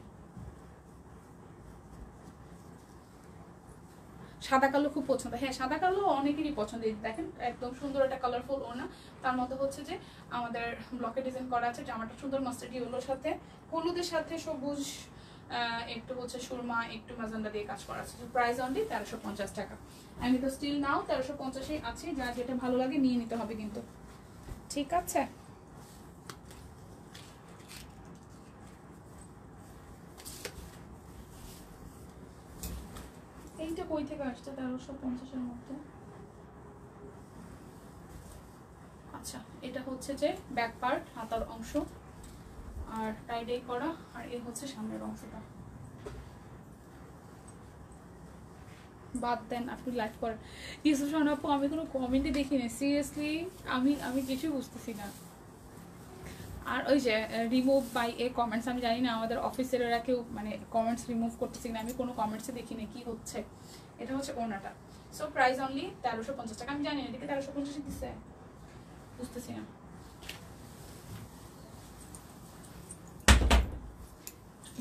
সাদা কালো খুব পছন্দ, হ্যাঁ সাদা কালো অনেকেরই পছন্দ। দেখেন একদম সুন্দর একটা কালারফুল ওড়না, তার মধ্যে হচ্ছে যে আমাদের ব্লকে ডিজাইন করা আছে। জামাটা সুন্দর মাস্টার্ড ইয়েলোর সাথে, হলুদের সাথে সবুজ, একটু হচ্ছে সুরমা, একটু ম্যাজেন্ডা দিয়ে কাজ করা আছে। প্রাইস অনলি 1350 টাকা। আমি তো স্টিল নাও 1350-এই আছি, যার যেটা ভালো লাগে নিয়ে নিতে হবে কিন্তু, ঠিক আছে? এইটা কই থেকে আসছে 1350-এর মধ্যে? আচ্ছা, এটা হচ্ছে যে ব্যাক পার্ট, হাতার অংশ, আর টাইডে করা, আর এই হচ্ছে সামনের অংশটা। বাদ দেন, আপনি লাইভ করেন। ইউসুফ শাহানা আপু, আমি কোনো কমেন্টে দেখি না সিরিয়াসলি, আমি কিছু বুঝতেছি না। আর ওই যে রিমুভ বাই এ কমেন্টস, আমি জানি না আমাদের অফিসের এরা কেউ মানে কমেন্টস রিমুভ করতেছি না, আমি কোনো কমেন্টসে দেখি না কি হচ্ছে। এটা হচ্ছে ওনাটা। সো প্রাইস অনলি 1350 টাকা। আমি জানি না এদিকে 1350 দিচ্ছে, বুঝতেছি না।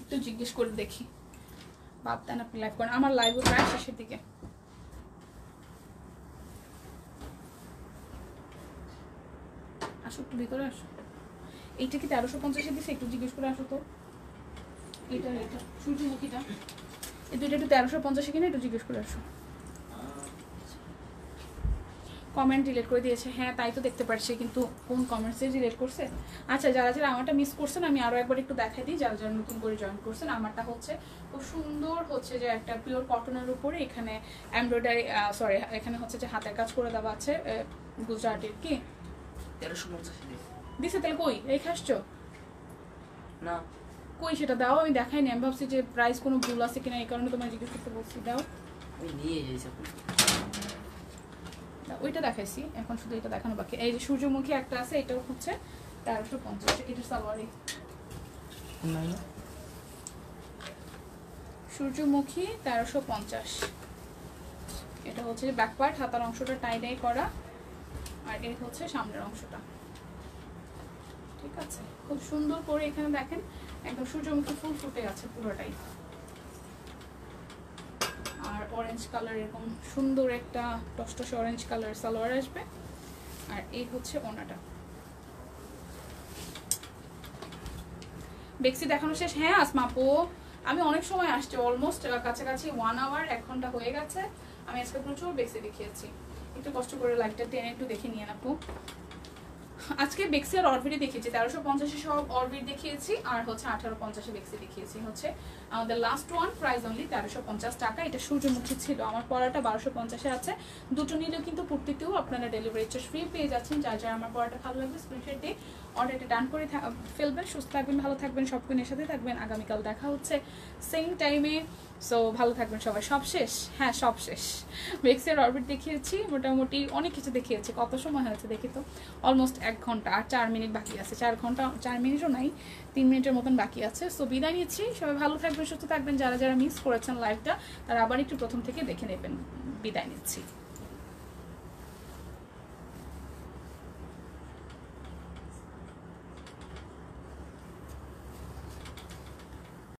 একটু জিজ্ঞেস করে দেখি, ভাবতেন আপনি লাইভ করেন। আমার লাইভও প্রায় শেষের দিকে। আসো একটু ভিতরে আসো। এইটা কি 1350 দিচ্ছে? একটু জিজ্ঞেস করে আসো তো। এটা সূর্যমুখীটা, এই দুইটা একটু 1350 কিনা, একটু জিজ্ঞেস করে আসো। কমেন্ট ডিলিট করে দিয়েছে, হ্যাঁ তাই তো দেখতে পাচ্ছি, কিন্তু কোন কমেন্টসে ডিলিট করছে? আচ্ছা, যারা যারা আমারটা মিস করছেন আমি আরও একবার একটু দেখাই দিই, যারা যারা নতুন করে জয়েন করছেন। আমারটা হচ্ছে খুব সুন্দর, হচ্ছে যে একটা পিওর কটনের উপরে এখানে এমব্রয়ডারি, সরি এখানে হচ্ছে যে হাতের কাজ করে দেওয়া আছে গুজরাটের। কি 1350 দিছে? তাহলে কই রেখে আসছো? না কই সেটা দাও, আমি দেখাইনি। আমি ভাবছি যে প্রাইস কোনো ভুল আছে কিনা, এই কারণে তোমার জিজ্ঞেস করতে বলছি। দাও, আমি নিয়ে যাইছি। ওইটা দেখাইছি, এখন শুধু এটা দেখানো বাকি। এই যে সূর্যমুখী একটা আছে, এটাও হচ্ছে 1350। এটা সালোয়ারি সূর্যমুখী 1350। এটা হচ্ছে ব্যাক পার্ট, হাতার অংশটা টাই ডাই করা, আর এই হচ্ছে সামনের অংশটা। ঠিক আছে, খুব সুন্দর করে এখানে দেখেন একদম সূর্যমুখী ফুল ফুটে আছে পুরোটাই। আর অরেঞ্জ কালার, এরকম সুন্দর একটা টসটসে অরেঞ্জ কালার সালোয়ার আসবে। আর এই হচ্ছে ওনাটা। বেক্সি দেখানো শেষ? হ্যাঁ আসমা আপু, আমি অনেক সময় আসছি, অলমোস্ট কাছাকাছি 1 আওয়ার, 1 ঘন্টা হয়ে গেছে। আমি আজকে প্রচুর বেক্সি দেখিয়েছি। একটু কষ্ট করে লাইটটা টেনে একটু দেখে নিয়ে আপু। আজকে বেক্সি আর অরবিটে দেখিয়েছি, 1350 সব অরবিট দেখিয়েছি, আর হচ্ছে 1850 বেক্সি দেখিয়েছি। হচ্ছে আমাদের লাস্ট ওয়ান, প্রাইস অনলি 1350 টাকা। এটা সূর্যমুখী ছিল, আমার পড়াটা 1250 আছে। দুটো নিলেও কিন্তু প্রত্যেকটিও আপনারা ডেলিভারি চার্জ ফ্রি পেয়ে যাচ্ছেন। যার যার আমার পড়াটা ভালো লাগবে স্ক্রিনশট দিয়ে অর্ডারটা ডান করে ফেলবেন। সুস্থ থাকবেন, ভালো থাকবেন, সব কুইনের সাথে থাকবেন। আগামীকাল দেখা হচ্ছে সেম টাইমে। সো ভালো থাকবেন সবাই। সব শেষ? হ্যাঁ সব শেষ। বেক্সি আর অরবিট দেখিয়েছি, মোটামুটি অনেক কিছু দেখিয়েছি। কত সময় হয়েছে দেখি তো, অলমোস্ট 1 ঘন্টা আর 4 মিনিট বাকি আছে। 4 ঘন্টা 4 মিনিটও নাই, 3 মিনিটের মতন বাকি আছে। সো বিদায় নিচ্ছি, সবাই ভালো থাকবেন, সুস্থ থাকবেন। যারা যারা মিস করেছেন লাইভটা, তারা আবার একটু প্রথম থেকে দেখে নেবেন। বিদায় নিচ্ছি।